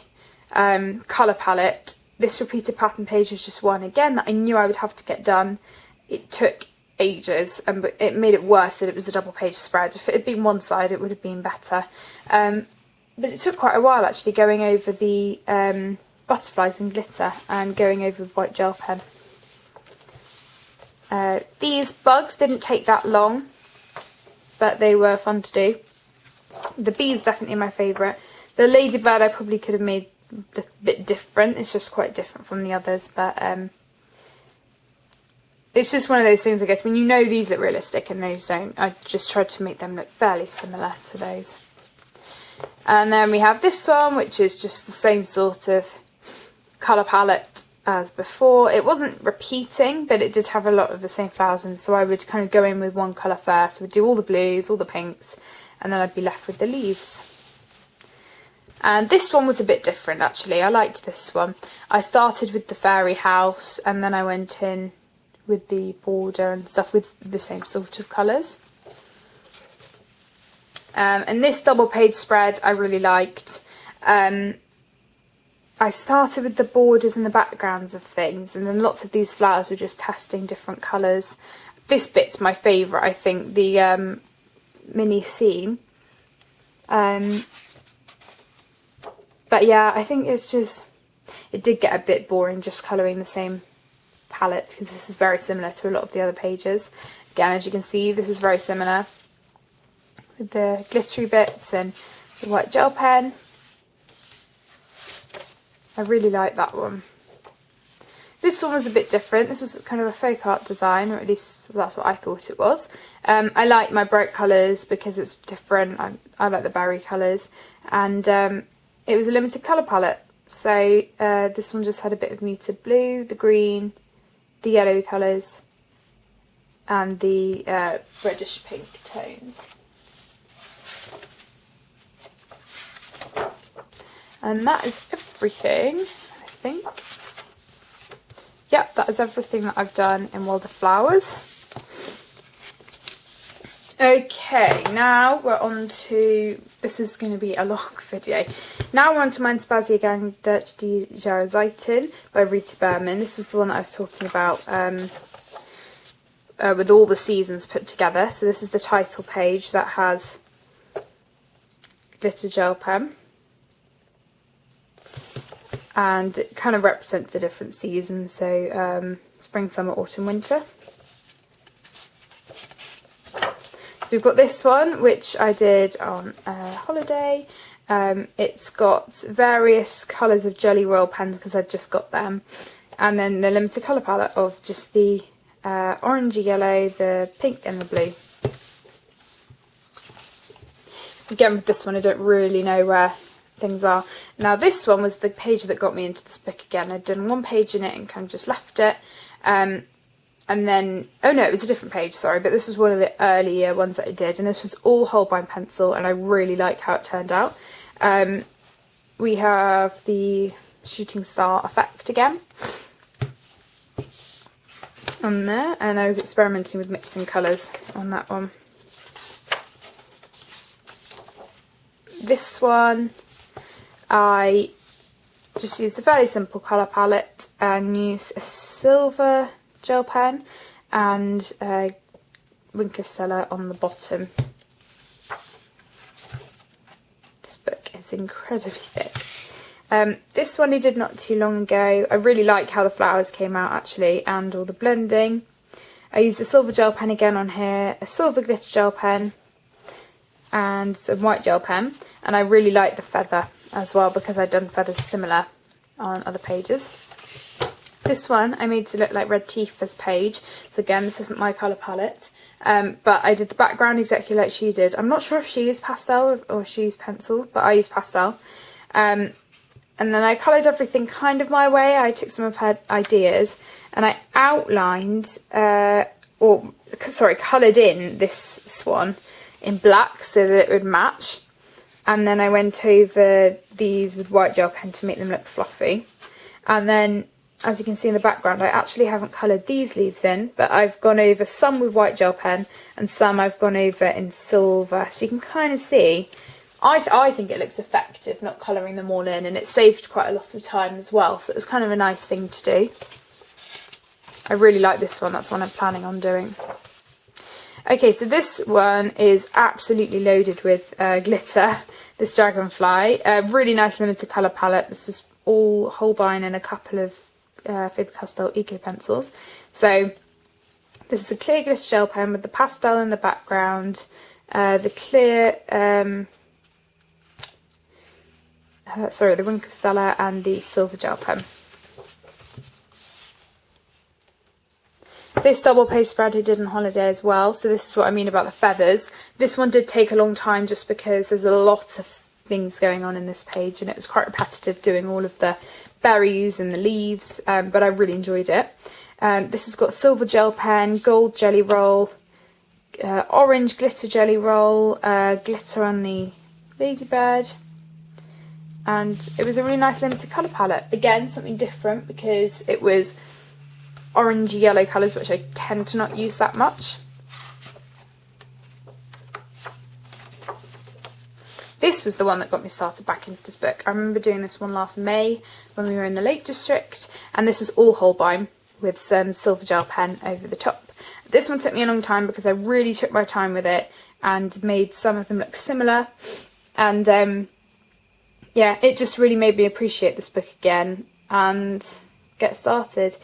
colour palette. This repeated pattern page was just one again that I knew I would have to get done. It took ages, but it made it worse that it was a double page spread. If it had been one side, it would have been better. But it took quite a while actually going over the butterflies and glitter and going over with white gel pen. These bugs didn't take that long, but they were fun to do. The bees definitely my favourite. The ladybird I probably could have made look a bit different. It's just quite different from the others, but it's just one of those things, I guess, when you know these look realistic and those don't. I just tried to make them look fairly similar to those. And then we have this one, which is just the same sort of colour palette as before. It wasn't repeating, but it did have a lot of the same flowers, and so I would kind of go in with one colour first. I would do all the blues, all the pinks, and then I'd be left with the leaves. And this one was a bit different actually. I liked this one. I started with the fairy house and then I went in with the border and stuff with the same sort of colours. And this double page spread I really liked. I started with the borders and the backgrounds of things, and then lots of these flowers were just testing different colours. This bit's my favourite, I think, the mini scene. But yeah, I think it's just, it did get a bit boring just colouring the same palette, because this is very similar to a lot of the other pages. Again, as you can see, this is very similar with the glittery bits and the white gel pen. I really like that one. This one was a bit different. This was kind of a folk art design, or at least that's what I thought it was. I like my bright colours because it's different. I like the berry colours, and it was a limited colour palette. So this one just had a bit of muted blue, the green, the yellow colours, and the reddish pink tones. And that is everything, I think. Yep, that is everything that I've done in World of Flowers. Okay, now we're on to, this is going to be a long video. Now we're on to Mein Spaziergang durch die Jahreszeiten by Rita Berman. This was the one that I was talking about with all the seasons put together. So this is the title page that has glitter gel pen. And it kind of represents the different seasons, so spring, summer, autumn, winter. So we've got this one, which I did on a holiday. It's got various colours of Jelly Royal pens because I'd just got them. And then the limited colour palette of just the orangey yellow, the pink and the blue. Again, with this one I don't really know where things are. Now this one was the page that got me into this book again. I'd done one page in it and kind of just left it. and then, oh no, it was a different page, sorry, but this was one of the earlier ones that I did, and this was all Holbein pencil, and I really like how it turned out. We have the shooting star effect again on there, and I was experimenting with mixing colours on that one. This one, I just used a fairly simple colour palette and used a silver gel pen and a Wink of Stella on the bottom. This book is incredibly thick. This one I did not too long ago. I really like how the flowers came out actually, and all the blending. I used a silver gel pen again on here, a silver glitter gel pen and some white gel pen, and I really like the feather as well because I'd done feathers similar on other pages. This one I made to look like Red Tifa's page, so again this isn't my colour palette, but I did the background exactly like she did. I'm not sure if she used pastel or she used pencil, but I used pastel. And then I coloured everything kind of my way. I took some of her ideas and I outlined, coloured in this swan in black so that it would match. And then I went over these with white gel pen to make them look fluffy. And then, as you can see in the background, I actually haven't coloured these leaves in, but I've gone over some with white gel pen and some I've gone over in silver. So you can kind of see, I think it looks effective not colouring them all in, and it saved quite a lot of time as well. So it was kind of a nice thing to do. I really like this one, that's one I'm planning on doing. Okay, so this one is absolutely loaded with glitter, this dragonfly. Really nice limited colour palette. This was all Holbein and a couple of Faber-Castell Eco pencils. So this is a clear glitter gel pen with the pastel in the background, the clear, the Wink of Stella and the silver gel pen. This double page spread I did on holiday as well, so this is what I mean about the feathers. This one did take a long time just because there's a lot of things going on in this page and it was quite repetitive doing all of the berries and the leaves, but I really enjoyed it. This has got silver gel pen, gold jelly roll, orange glitter jelly roll, glitter on the ladybird, and it was a really nice limited colour palette. Again, something different because it was orangey yellow colours, which I tend to not use that much. This was the one that got me started back into this book. I remember doing this one last May when we were in the Lake District, and this was all Holbein with some silver gel pen over the top. This one took me a long time because I really took my time with it and made some of them look similar, and yeah, it just really made me appreciate this book again and get started.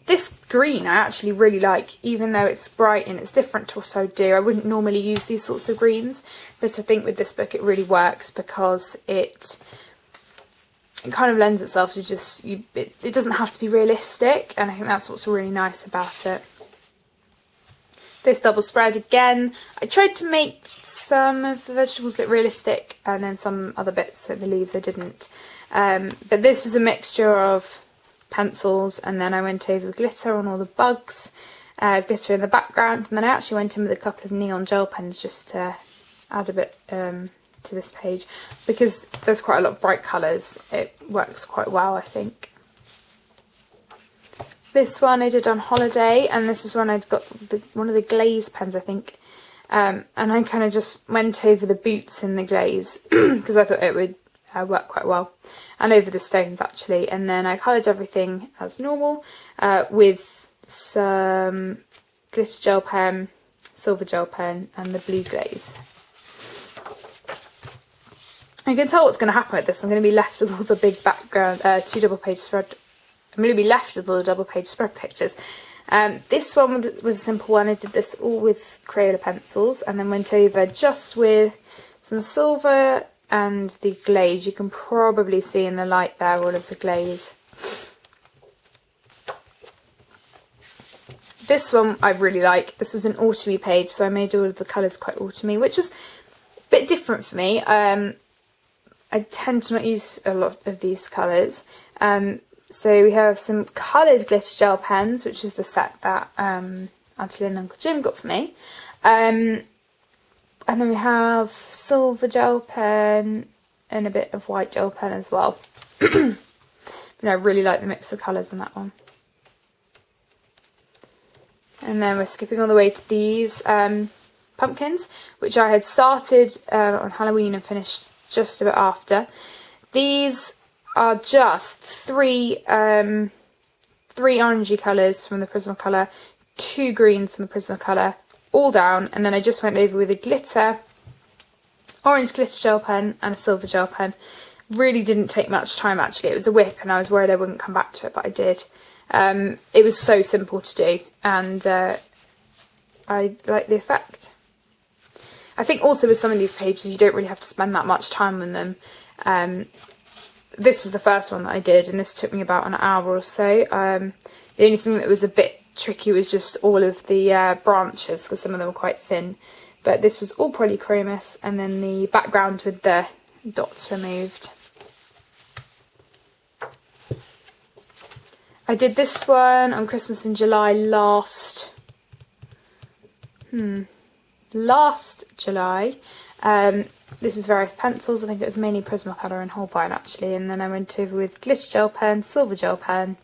This green I actually really like, even though it's bright and it's different to what I would do. I wouldn't normally use these sorts of greens, but I think with this book it really works because it kind of lends itself to just, it doesn't have to be realistic, and I think that's what's really nice about it. This double spread again, I tried to make some of the vegetables look realistic and then some other bits, like the leaves, I didn't. But this was a mixture of pencils, and then I went over the glitter on all the bugs, glitter in the background, and then I actually went in with a couple of neon gel pens just to add a bit to this page because there's quite a lot of bright colours. It works quite well, I think. This one I did on holiday, and this is when I'd got one of the glaze pens, I think, and I kind of just went over the boots in the glaze because I thought it would work quite well, and over the stones actually, and then I coloured everything as normal with some glitter gel pen, silver gel pen and the blue glaze. I can tell what's going to happen with this. I'm going to be left with all the big background, two double page spread. I'm going to be left with all the double page spread pictures. This one was a simple one. I did this all with Crayola pencils and then went over just with some silver and the glaze. You can probably see in the light there all of the glaze. This one I really like. This was an autumny page, so I made all of the colours quite autumny, which was a bit different for me. I tend to not use a lot of these colours. So we have some coloured glitter gel pens, which is the set that Auntie Lynn and Uncle Jim got for me. And then we have silver gel pen and a bit of white gel pen as well. But I really like the mix of colours in that one. And then we're skipping all the way to these pumpkins, which I had started on Halloween and finished just a bit after. These are just three orangey colours from the Prismacolor, 2 greens from the Prismacolor, all down, and then I just went over with a orange glitter gel pen and a silver gel pen. Really didn't take much time actually. It was a whip and I was worried I wouldn't come back to it, but I did. It was so simple to do, and I like the effect. I think also with some of these pages you don't really have to spend that much time on them. This was the first one that I did, and this took me about an hour or so. The only thing that was a bit tricky was just all of the branches, because some of them were quite thin. But this was all polychromous, and then the background with the dots removed. I did this one on Christmas in July last July. This is various pencils. I think it was mainly Prismacolor and Holbein actually, and then I went over with glitter gel pen, silver gel pen,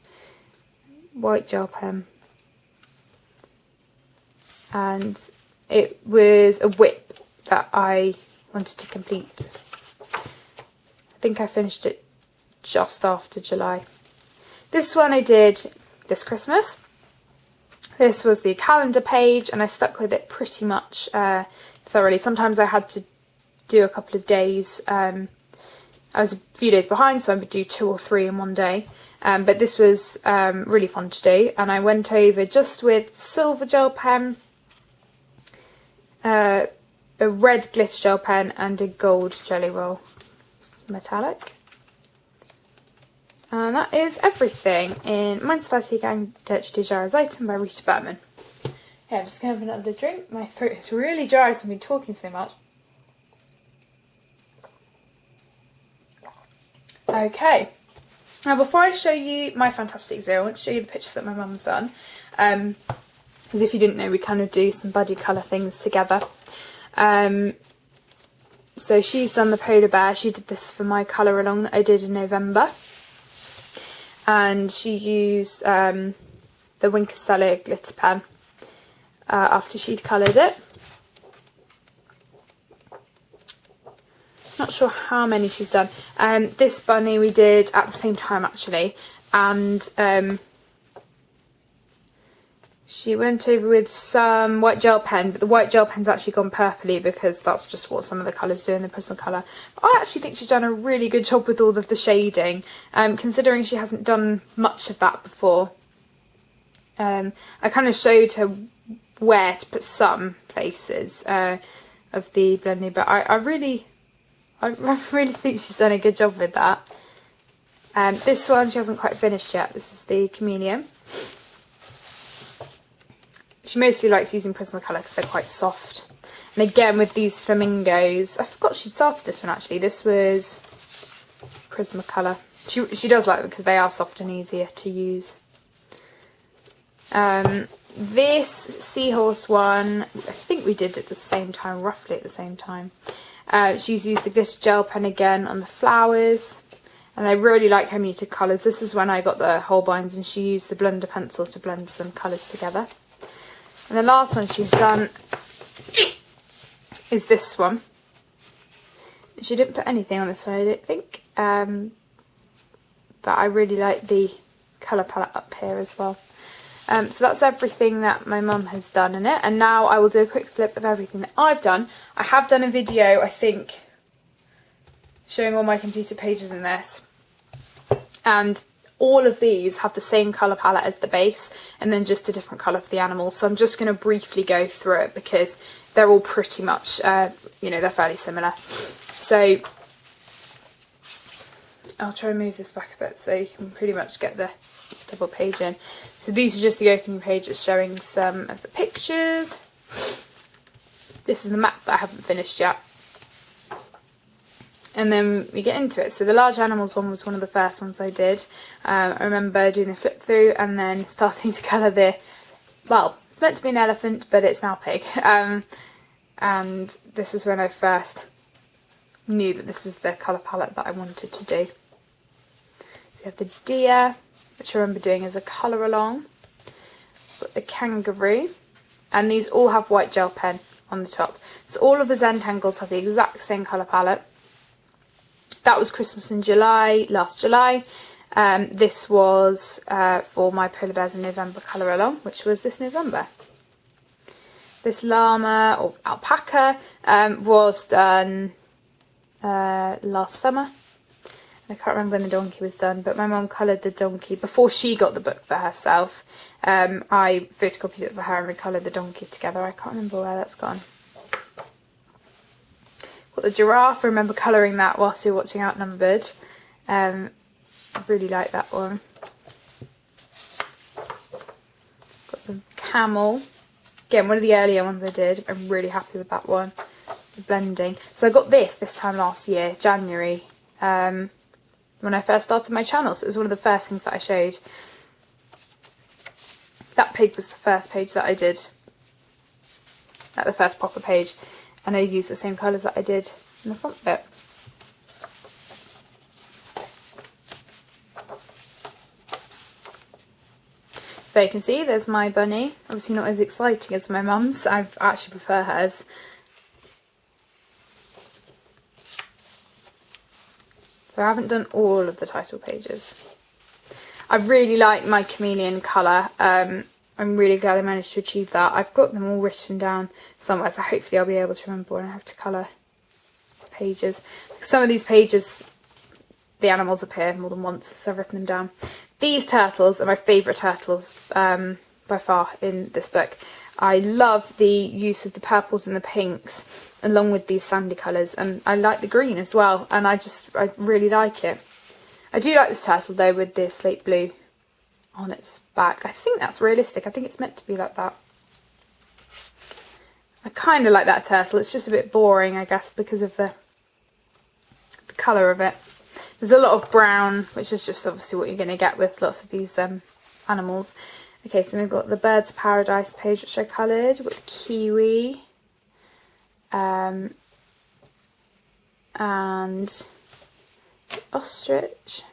white gel pen, and it was a whip that I wanted to complete. I think I finished it just after July. This one I did this Christmas. This was the calendar page, and I stuck with it pretty much thoroughly. Sometimes I had to do a couple of days. I was a few days behind, so I would do 2 or 3 in one day. But this was really fun to do, and I went over just with silver gel pen, a red glitter gel pen, and a gold jelly roll. It's metallic. And that is everything in Mein Spazio Gang Deutsche Jahreszeiten by Rita Berman. Yeah, I'm just going to have another drink. My throat is really dry, so I've been talking so much. Okay. Now, before I show you my Fantastic Zero, I want to show you the pictures that my mum's done. Because if you didn't know, we kind of do some buddy colour things together. So she's done the polar bear. She did this for my colour along that I did in November. And she used the Winkelsteller glitter pen after she'd coloured it. Not sure how many she's done. This bunny we did at the same time actually, and she went over with some white gel pen, but the white gel pen's actually gone purpley because that's just what some of the colours do in the Prismacolor. I actually think she's done a really good job with all of the shading, considering she hasn't done much of that before. I kind of showed her where to put some places of the blending, but I really think she's done a good job with that. This one she hasn't quite finished yet. This is the Chameleon. She mostly likes using Prismacolor because they're quite soft. And again with these flamingos, I forgot she started this one actually. This was Prismacolor. She does like them because they are soft and easier to use. This seahorse one, I think we did at the same time, roughly at the same time. She's used the glitter gel pen again on the flowers. And I really like her muted colours. This is when I got the Holbeins, and she used the blender pencil to blend some colours together. And the last one she's done is this one. She didn't put anything on this one, I don't think. But I really like the colour palette up here as well. So that's everything that my mum has done in it. And now I will do a quick flip of everything that I've done. I have done a video, I think, showing all my computer pages in this. And all of these have the same colour palette as the base, and then just a different colour for the animals. So I'm just going to briefly go through it because they're all pretty much, they're fairly similar. So I'll try and move this back a bit so you can pretty much get the double page in. So these are just the opening pages showing some of the pictures. This is the map that I haven't finished yet. And then we get into it. So the large animals one was one of the first ones I did. I remember doing the flip through and then starting to colour well, it's meant to be an elephant, but it's now a pig. And this is when I first knew that this was the colour palette that I wanted to do. So you have the deer, which I remember doing as a colour along. Got the kangaroo, and these all have white gel pen on the top. So all of the Zentangles have the exact same colour palette. That was Christmas in July, last July. This was for my Polar Bears in November colour along, which was this November. This llama or alpaca was done last summer. I can't remember when the donkey was done, but my mum coloured the donkey before she got the book for herself. I photocopied it for her and we coloured the donkey together. I can't remember where that's gone. Got the giraffe. I remember colouring that whilst we were watching Outnumbered. I really like that one. Got the camel. Again, one of the earlier ones I did. I'm really happy with that one. The blending. So I got this time last year, January, when I first started my channel. So it was one of the first things that I showed. That pig was the first page that I did. The first proper page. And I used the same colours that I did in the front bit. So you can see there's my bunny. Obviously not as exciting as my mum's. I actually prefer hers. So I haven't done all of the title pages. I really like my chameleon colour. I'm really glad I managed to achieve that. I've got them all written down somewhere, so hopefully I'll be able to remember when I have to colour pages. Some of these pages, the animals appear more than once, so I've written them down. These turtles are my favourite turtles by far in this book. I love the use of the purples and the pinks along with these sandy colours, and I like the green as well, and I really like it. I do like this turtle though with the slate blue on its back. I think that's realistic. I think it's meant to be like that. I kind of like that turtle. It's just a bit boring, I guess, because of the colour of it. There's a lot of brown, which is just obviously what you're going to get with lots of these animals. Okay, so we've got the Bird's Paradise page, which I coloured with kiwi. And ostrich.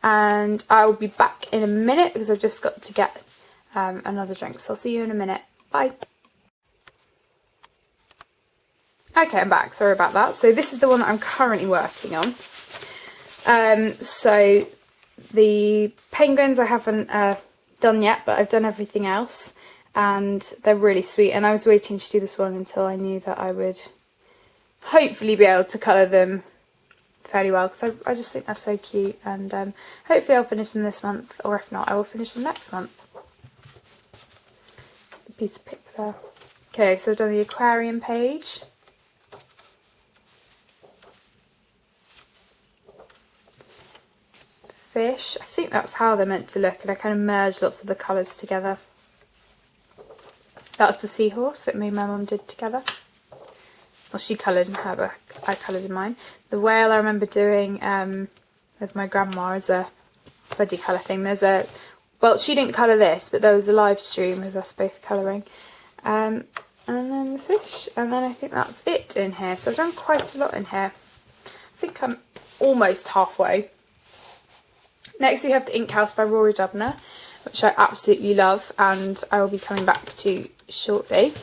And I will be back in a minute because I've just got to get another drink. So I'll see you in a minute. Bye. Okay, I'm back. Sorry about that. So this is the one that I'm currently working on. So the penguins I haven't done yet, but I've done everything else. And they're really sweet. And I was waiting to do this one until I knew that I would hopefully be able to colour them fairly well, because I just think they're so cute, and hopefully I'll finish them this month, or if not I will finish them next month. A piece of pick there. Okay, so I've done the aquarium page. Fish, I think that's how they're meant to look, and I kind of merged lots of the colours together. That's the seahorse that me and my mum did together. Well, she coloured in her book, I coloured in mine. The whale I remember doing with my grandma as a buddy colour thing. Well, she didn't colour this, but there was a live stream with us both colouring. And then the fish, and then I think that's it in here. So I've done quite a lot in here. I think I'm almost halfway. Next we have The Ink House by Rory Dubner, which I absolutely love, and I will be coming back to shortly.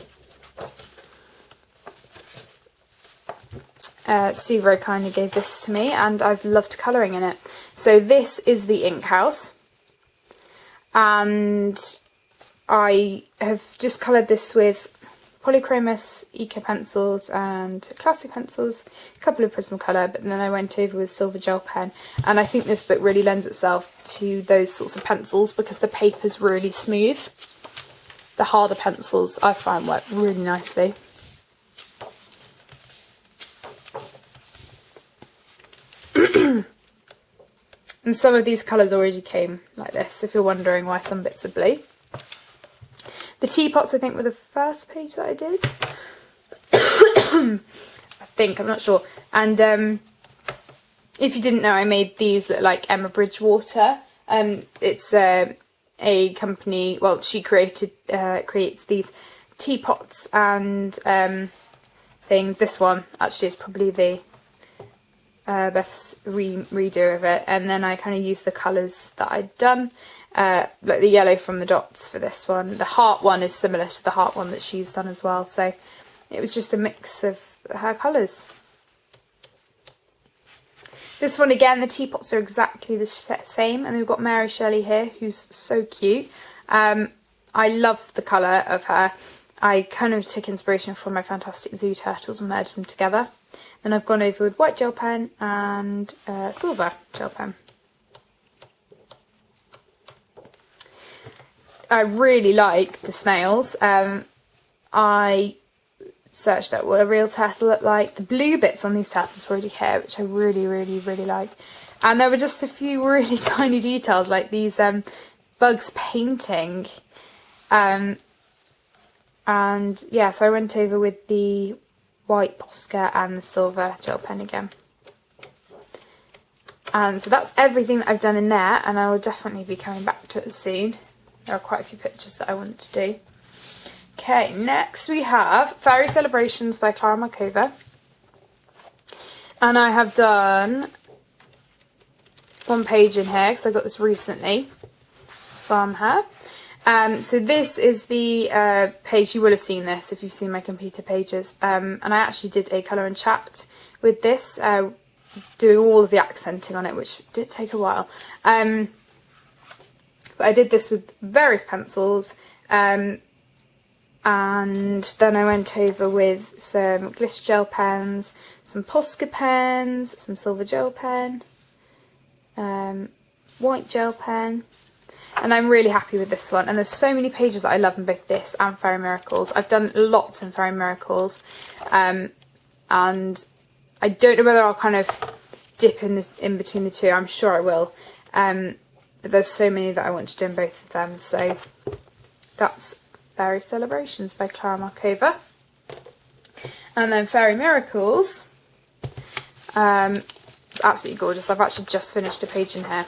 Steve very kindly gave this to me, and I've loved colouring in it. So this is the Ink House, and I have just coloured this with Polychromos Eco pencils and classic pencils, a couple of Prismacolor, but then I went over with silver gel pen, and I think this book really lends itself to those sorts of pencils because the paper's really smooth. The harder pencils I find work really nicely. And some of these colours already came like this, if you're wondering why some bits are blue. The teapots, I think, were the first page that I did. I think, I'm not sure. And if you didn't know, I made these look like Emma Bridgewater. It's a company, well, she creates these teapots and things. This one actually is probably the best redo of it. And then I kind of used the colours that I'd done, like the yellow from the dots for this one. The heart one is similar to the heart one that she's done as well, so it was just a mix of her colours. This one again, the teapots are exactly the same, and we've got Mary Shelley here, who's so cute. I love the colour of her. I kind of took inspiration from my Fantastic Zoo turtles and merged them together. Then I've gone over with white gel pen and silver gel pen. I really like the snails. I searched out what a real turtle looked like. The blue bits on these turtles were already here, which I really, really, really like. And there were just a few really tiny details, like these bugs painting. And yeah, so I went over with the white Posca and the silver gel pen again. And so that's everything that I've done in there, and I will definitely be coming back to it soon. There are quite a few pictures that I want to do. Okay, next we have Fairy Celebrations by Clara Markova. And I have done one page in here, because I got this recently from her. So this is the page, you will have seen this if you've seen my computer pages. And I actually did a colour and chat with this, doing all of the accenting on it, which did take a while. But I did this with various pencils. And then I went over with some glitter gel pens, some Posca pens, some silver gel pen, white gel pen, and I'm really happy with this one. And there's so many pages that I love in both this and Fairy Miracles. I've done lots in Fairy Miracles, and I don't know whether I'll kind of dip in between the two. I'm sure I will, but there's so many that I want to do in both of them. So that's Fairy Celebrations by Clara Markova. And then Fairy Miracles. It's absolutely gorgeous. I've actually just finished a page in here.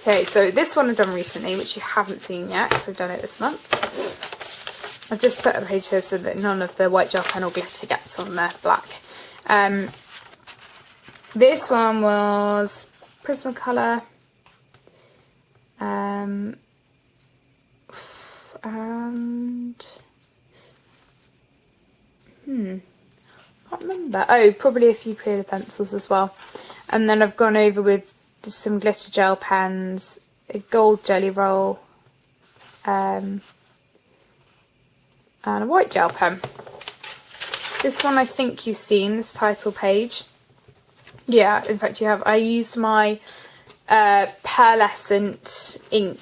Okay, so this one I've done recently, which you haven't seen yet, because I've done it this month. I've just put a page here so that none of the white gel pen or glitter gets on there black. This one was Prismacolor. And can't remember. Oh, probably a few clear pencils as well. And then I've gone over with some glitter gel pens, a gold jelly roll, and a white gel pen. This one I think you've seen, this title page. Yeah, in fact you have. I used my pearlescent ink,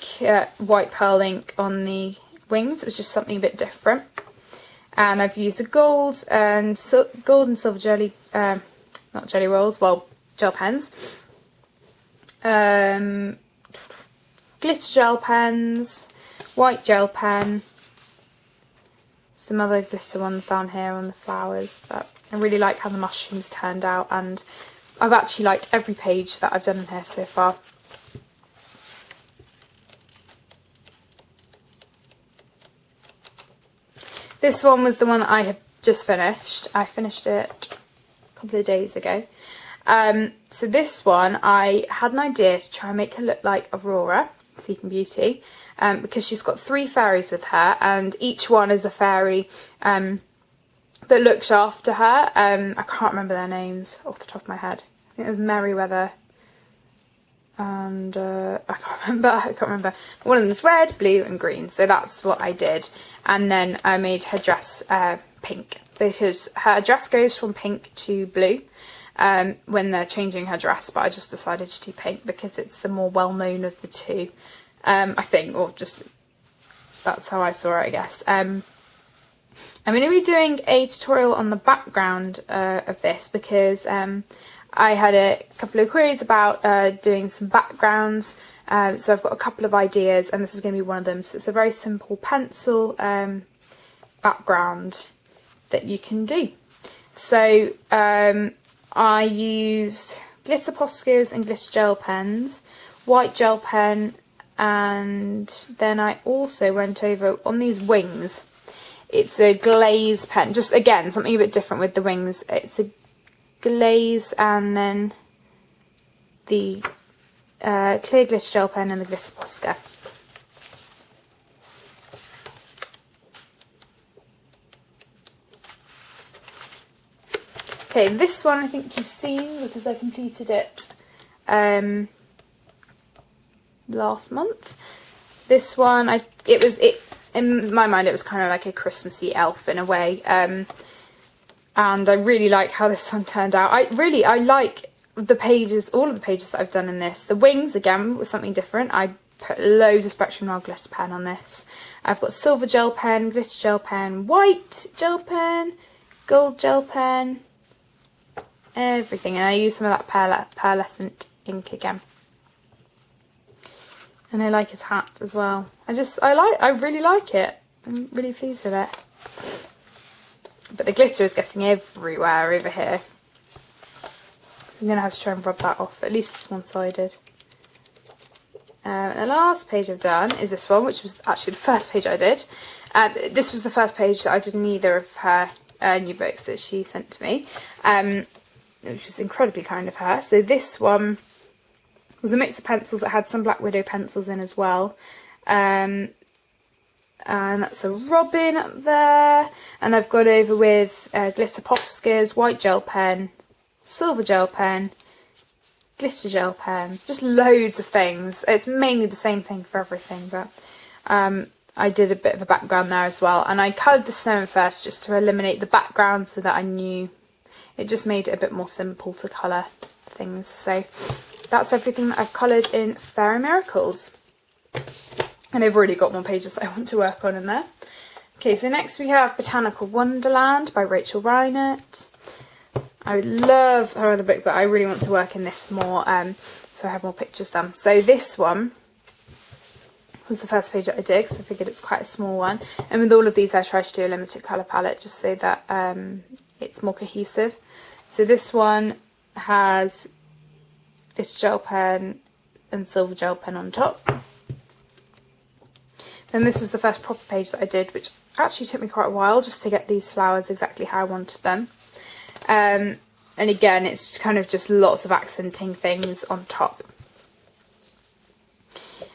white pearl ink on the wings. It was just something a bit different. And I've used a gold and silver jelly, not jelly rolls, well, gel pens. Glitter gel pens, white gel pen, some other glitter ones down here on the flowers, but I really like how the mushrooms turned out, and I've actually liked every page that I've done in here so far. This one was the one that I have just finished. I finished it a couple of days ago. So this one, I had an idea to try and make her look like Aurora, Sleeping Beauty, because she's got 3 fairies with her, and each one is a fairy that looks after her. I can't remember their names off the top of my head. I think there's Merryweather, and I can't remember. One of them's red, blue and green, so that's what I did. And then I made her dress pink, because her dress goes from pink to blue when they're changing her dress, but I just decided to do pink because it's the more well-known of the two, I think, or just that's how I saw it, I guess. I'm going to be doing a tutorial on the background of this, because I had a couple of queries about doing some backgrounds, so I've got a couple of ideas, and this is going to be one of them. So it's a very simple pencil background that you can do. So I used glitter Poscas and glitter gel pens, white gel pen, and then I also went over on these wings. It's a glaze pen, just again something a bit different with the wings. It's a glaze and then the clear glitter gel pen and the glitter Posca. Okay, this one I think you've seen because I completed it last month. This one, in my mind it was kind of like a Christmassy elf in a way, and I really like how this one turned out. I like the pages, all of the pages that I've done in this. The wings again was something different. I put loads of Spectrum Noir glitter pen on this. I've got silver gel pen, glitter gel pen, white gel pen, gold gel pen, everything, and I use some of that pearlescent ink again. And I like his hat as well. I really like it. I'm really pleased with it. But the glitter is getting everywhere over here. I'm going to have to try and rub that off. At least it's one-sided. The last page I've done is this one, which was actually the first page I did. This was the first page that I did in either of her new books that she sent to me, which was incredibly kind of her. So this one was a mix of pencils that had some Black Widow pencils in as well. And that's a robin up there. And I've gone over with glitter Poscas, white gel pen, silver gel pen, glitter gel pen, just loads of things. It's mainly the same thing for everything, but I did a bit of a background there as well. And I coloured the snow in first just to eliminate the background so that I knew. It just made it a bit more simple to colour things. So that's everything that I've coloured in Fairy Miracles. And I've already got more pages that I want to work on in there. Okay, so next we have Botanical Wonderland by Rachel Reinert. I love her other book, but I really want to work in this more, so I have more pictures done. So this one was the first page that I did, because I figured it's quite a small one. And with all of these I try to do a limited colour palette, just so that it's more cohesive. So this one has this gel pen and silver gel pen on top. Then this was the first proper page that I did, which actually took me quite a while just to get these flowers exactly how I wanted them. And again, it's kind of just lots of accenting things on top.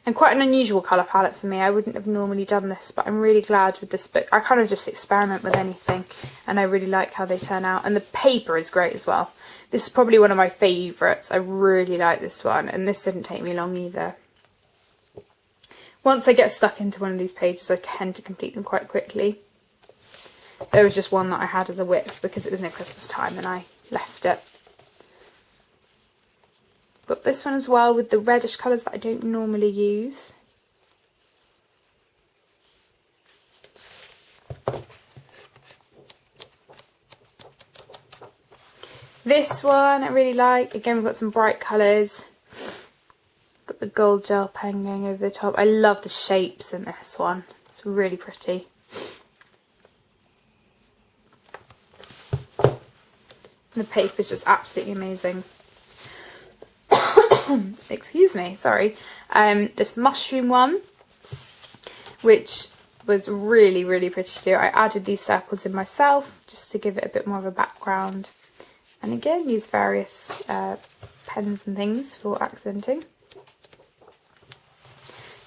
And quite an unusual colour palette for me. I wouldn't have normally done this, but I'm really glad with this book. I kind of just experiment with anything, and I really like how they turn out. And the paper is great as well. This is probably one of my favourites. I really like this one, and this didn't take me long either. Once I get stuck into one of these pages, I tend to complete them quite quickly. There was just one that I had as a whip because it was near Christmas time and I left it. But this one as well with the reddish colours that I don't normally use. This one I really like. Again, we've got some bright colours. Got the gold gel pen going over the top. I love the shapes in this one. It's really pretty. The paper is just absolutely amazing. Excuse me, sorry. This mushroom one, which was really, really pretty to do. I added these circles in myself just to give it a bit more of a background. And again, use various pens and things for accenting.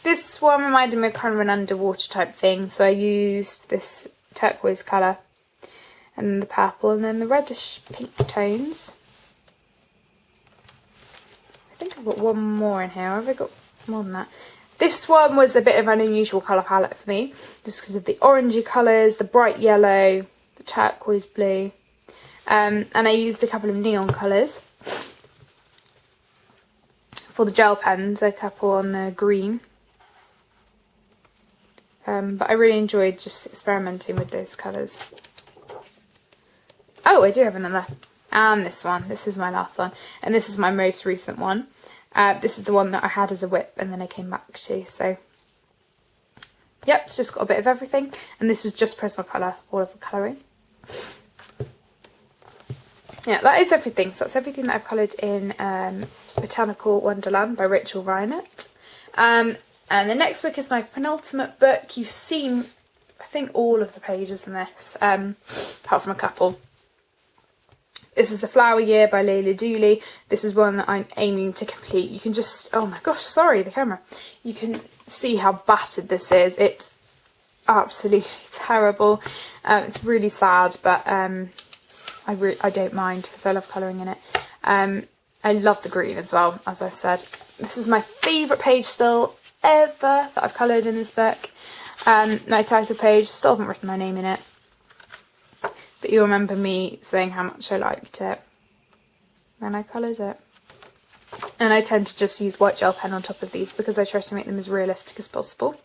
This one reminded me of kind of an underwater type thing, so I used this turquoise colour and then the purple and then the reddish pink tones. I think I've got one more in here. Have I got more than that? This one was a bit of an unusual colour palette for me, just because of the orangey colours, the bright yellow, the turquoise blue, and I used a couple of neon colours. For the gel pens, a couple on the green. But I really enjoyed just experimenting with those colours. Oh, I do have another. And this one. This is my last one. And this is my most recent one. This is the one that I had as a whip and then I came back to. So, yep, it's just got a bit of everything. And this was just Prismacolor, all of the colouring. yeah, that is everything. So that's everything that I've coloured in Botanical Wonderland by Rachel Reinert. And the next book is my penultimate book. You've seen, I think, all of the pages in this, apart from a couple. This is The Flower Year by Layla Dooley. This is one that I'm aiming to complete. You can just, oh my gosh, sorry, the camera. You can see how battered this is. It's absolutely terrible. It's really sad, but I don't mind because I love colouring in it. I love the green as well, as I said. This is my favourite page still ever that I've coloured in this book. My title page, still haven't written my name in it. But you remember me saying how much I liked it when I coloured it. And I tend to just use white gel pen on top of these because I try to make them as realistic as possible.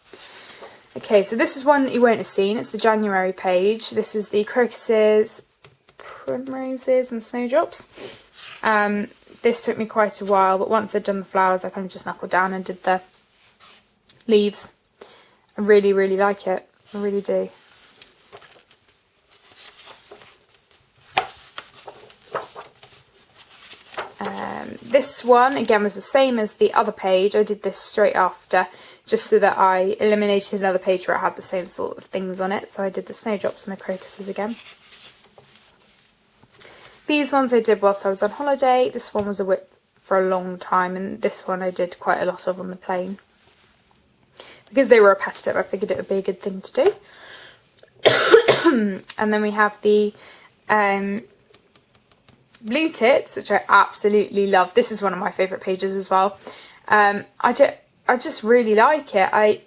Okay, so this is one that you won't have seen. It's the January page. This is the crocuses, primroses and snowdrops. This took me quite a while, but once I'd done the flowers, I kind of just knuckled down and did the leaves. I really, really like it. I really do. This one, again, was the same as the other page. I did this straight after, just so that I eliminated another page where it had the same sort of things on it. So I did the snowdrops and the crocuses again. These ones I did whilst I was on holiday. This one was a whip for a long time, and this one I did quite a lot of on the plane. Because they were repetitive, I figured it would be a good thing to do. And then we have the Blue Tits, which I absolutely love. This is one of my favourite pages as well. I just really like it.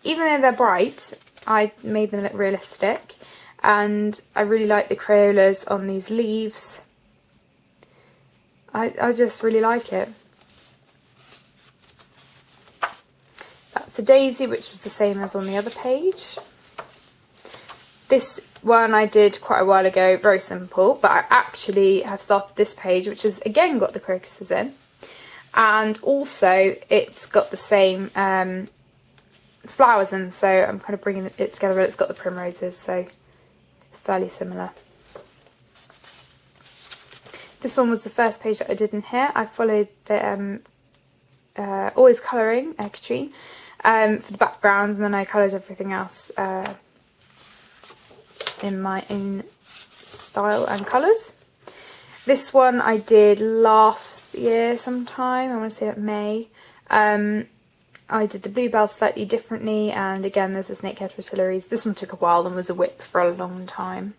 Even though they're bright, I made them look realistic. And I really like the Crayolas on these leaves. I just really like it. That's a daisy, which was the same as on the other page. This one I did quite a while ago, very simple, but I actually have started this page, which has again got the crocuses in. And also it's got the same flowers in, so I'm kind of bringing it together, but it's got the primroses, so it's fairly similar. This one was the first page that I did in here. I followed the Always Colouring, Katrine, for the background, and then I coloured everything else in my own style and colours. This one I did last year sometime, I want to say at May. I did the bluebells slightly differently, and again there's the snakehead fritillaries. This one took a while and was a whip for a long time.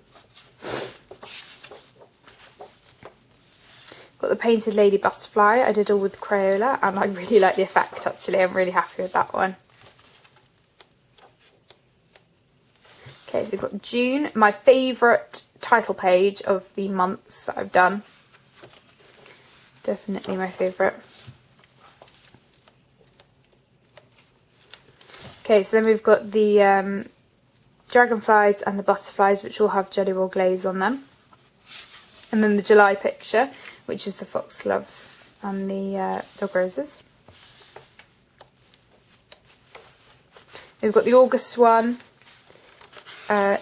Got the Painted Lady Butterfly. I did all with Crayola, and I really like the effect actually. I'm really happy with that one. Okay, so we've got June, my favourite title page of the months that I've done. Definitely my favourite. Okay, so then we've got the dragonflies and the butterflies, which all have jelly roll glaze on them. And then the July picture, which is the foxgloves and the dog roses. We've got the August one. I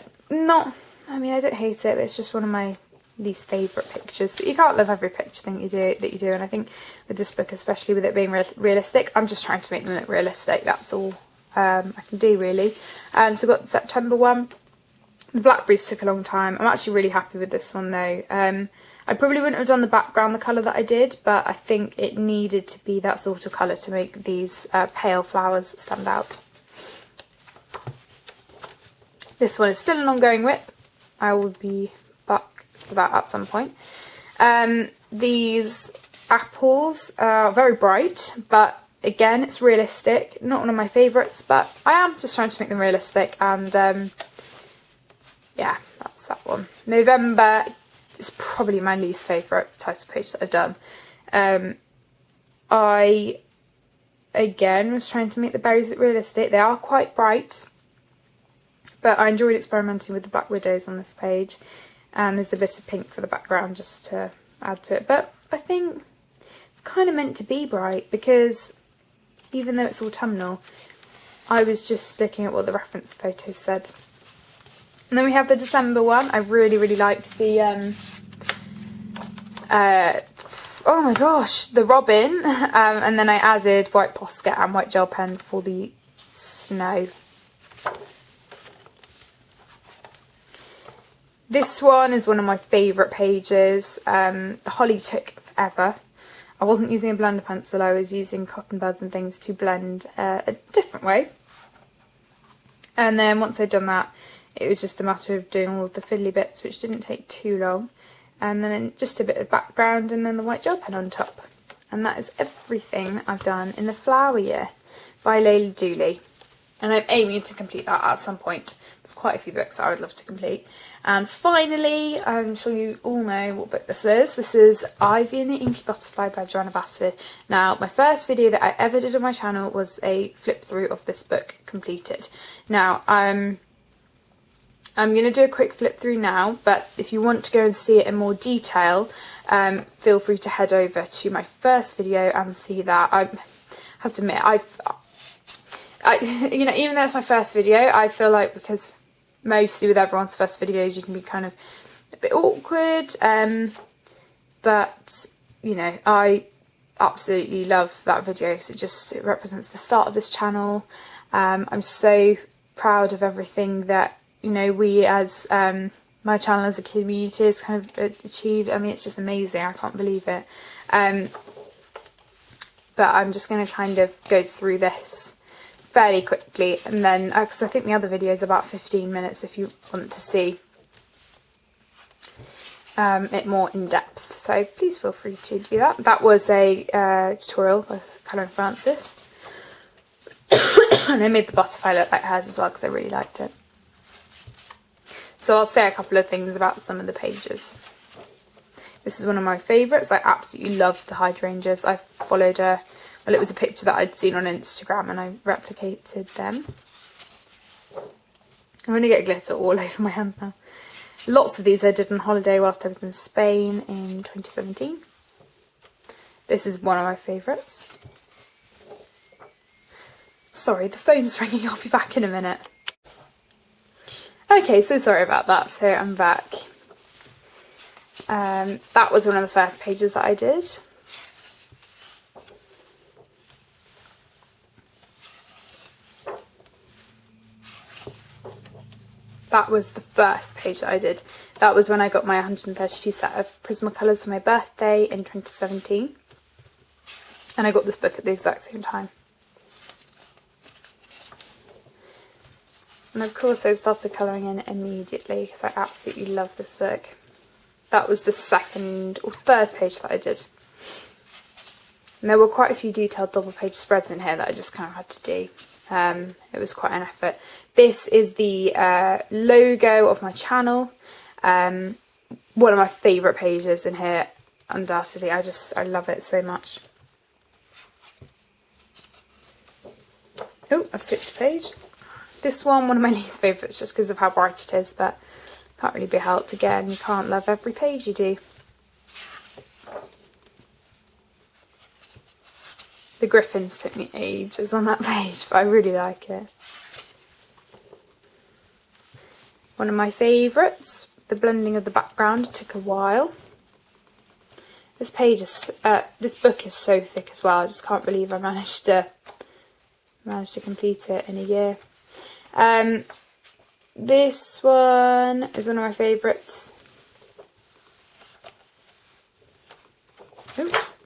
don't hate it, but it's just one of my least favourite pictures. But you can't love every picture thing that you do, and I think with this book, especially with it being realistic, I'm just trying to make them look realistic. That's all I can do, really. So I've got the September one. The blackberries took a long time. I'm actually really happy with this one though. I probably wouldn't have done the background the colour that I did, but I think it needed to be that sort of colour to make these pale flowers stand out. This one is still an ongoing whip. I will be back to that at some point. These apples are very bright, but again, it's realistic. Not one of my favourites, but I am just trying to make them realistic. And yeah, that's that one. November is probably my least favourite title page that I've done. I, again, was trying to make the berries look realistic. They are quite bright. But I enjoyed experimenting with the Black Widows on this page. And there's a bit of pink for the background just to add to it. But I think it's kind of meant to be bright, because even though it's autumnal, I was just looking at what the reference photos said. And then we have the December one. I really, really like the Oh my gosh, the robin, and then I added white Posca and white gel pen for the snow. This one is one of my favourite pages. The holly took forever. I wasn't using a blender pencil, I was using cotton buds and things to blend a different way. And then once I'd done that, it was just a matter of doing all of the fiddly bits, which didn't take too long. And then just a bit of background and then the white gel pen on top. And that is everything I've done in the Flower Year by Layla Dooley. And I'm aiming to complete that at some point. There's quite a few books that I would love to complete. And finally, I'm sure you all know what book this is. This is Ivy and the Inky Butterfly by Joanna Basford. Now, my first video that I ever did on my channel was a flip through of this book completed. Now, I'm going to do a quick flip through now, but if you want to go and see it in more detail, feel free to head over to my first video and see that. I have to admit, you know, even though it's my first video, I feel like because mostly with everyone's first videos, you can be kind of a bit awkward, but, you know, I absolutely love that video because it represents the start of this channel. I'm so proud of everything that, you know, we as my channel as a community has kind of achieved. I mean, it's just amazing. I can't believe it. But I'm just going to kind of go through this fairly quickly, and then because I think the other video is about 15 minutes if you want to see it more in depth. So please feel free to do that. That was a tutorial by Colouring Francis. And I made the butterfly look like hers as well because I really liked it. So I'll say a couple of things about some of the pages. This is one of my favourites. I absolutely love the hydrangeas. I followed a, well, it was a picture that I'd seen on Instagram and I replicated them. I'm going to get glitter all over my hands now. Lots of these I did on holiday whilst I was in Spain in 2017. This is one of my favourites. Sorry, the phone's ringing. I'll be back in a minute. Okay, so sorry about that. So I'm back. That was one of the first pages that I did. That was the first page that I did. That was when I got my 132 set of Prismacolors for my birthday in 2017. And I got this book at the exact same time. And of course I started colouring in immediately because I absolutely love this book. That was the second or third page that I did. And there were quite a few detailed double page spreads in here that I just kind of had to do. It was quite an effort. This is the logo of my channel. One of my favourite pages in here, undoubtedly. I love it so much. Oh, I've skipped a page. This one of my least favourites just because of how bright it is, but can't really be helped. Again, you can't love every page you do. The griffins took me ages on that page, but I really like it. One of my favourites, the blending of the background, took a while. This page is, this book is so thick as well. I just can't believe I managed to complete it in a year. This one is one of my favourites. Oops.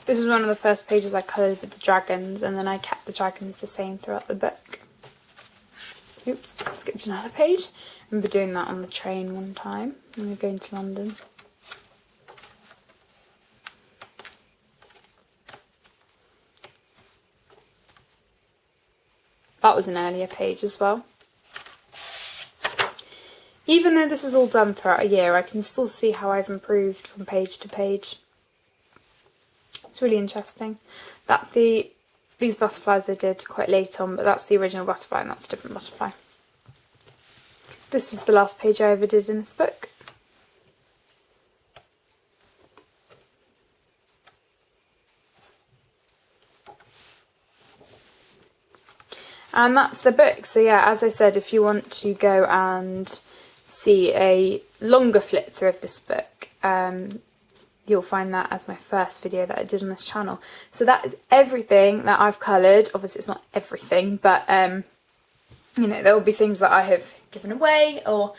This is one of the first pages I coloured with the dragons, and then I kept the dragons the same throughout the book. Oops, I've skipped another page. I remember doing that on the train one time when we were going to London. That was an earlier page as well. Even though this was all done throughout a year, I can still see how I've improved from page to page. It's really interesting. That's these butterflies I did quite late on, but that's the original butterfly and that's a different butterfly. This was the last page I ever did in this book. And that's the book. So yeah, as I said, if you want to go and see a longer flip through of this book, you'll find that as my first video that I did on this channel. So that is everything that I've coloured. Obviously it's not everything, but you know, there will be things that I have given away, or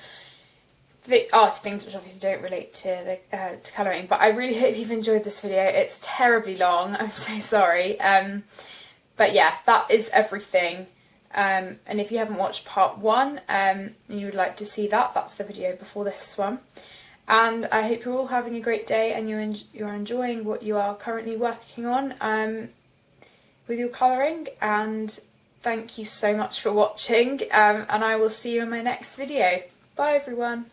the art things which obviously don't relate to the to colouring. But I really hope you've enjoyed this video. It's terribly long, I'm so sorry. But yeah, that is everything. And if you haven't watched part 1 and you would like to see that, that's the video before this one. And I hope you're all having a great day and you're enjoying what you are currently working on with your colouring. And thank you so much for watching, and I will see you in my next video. Bye everyone.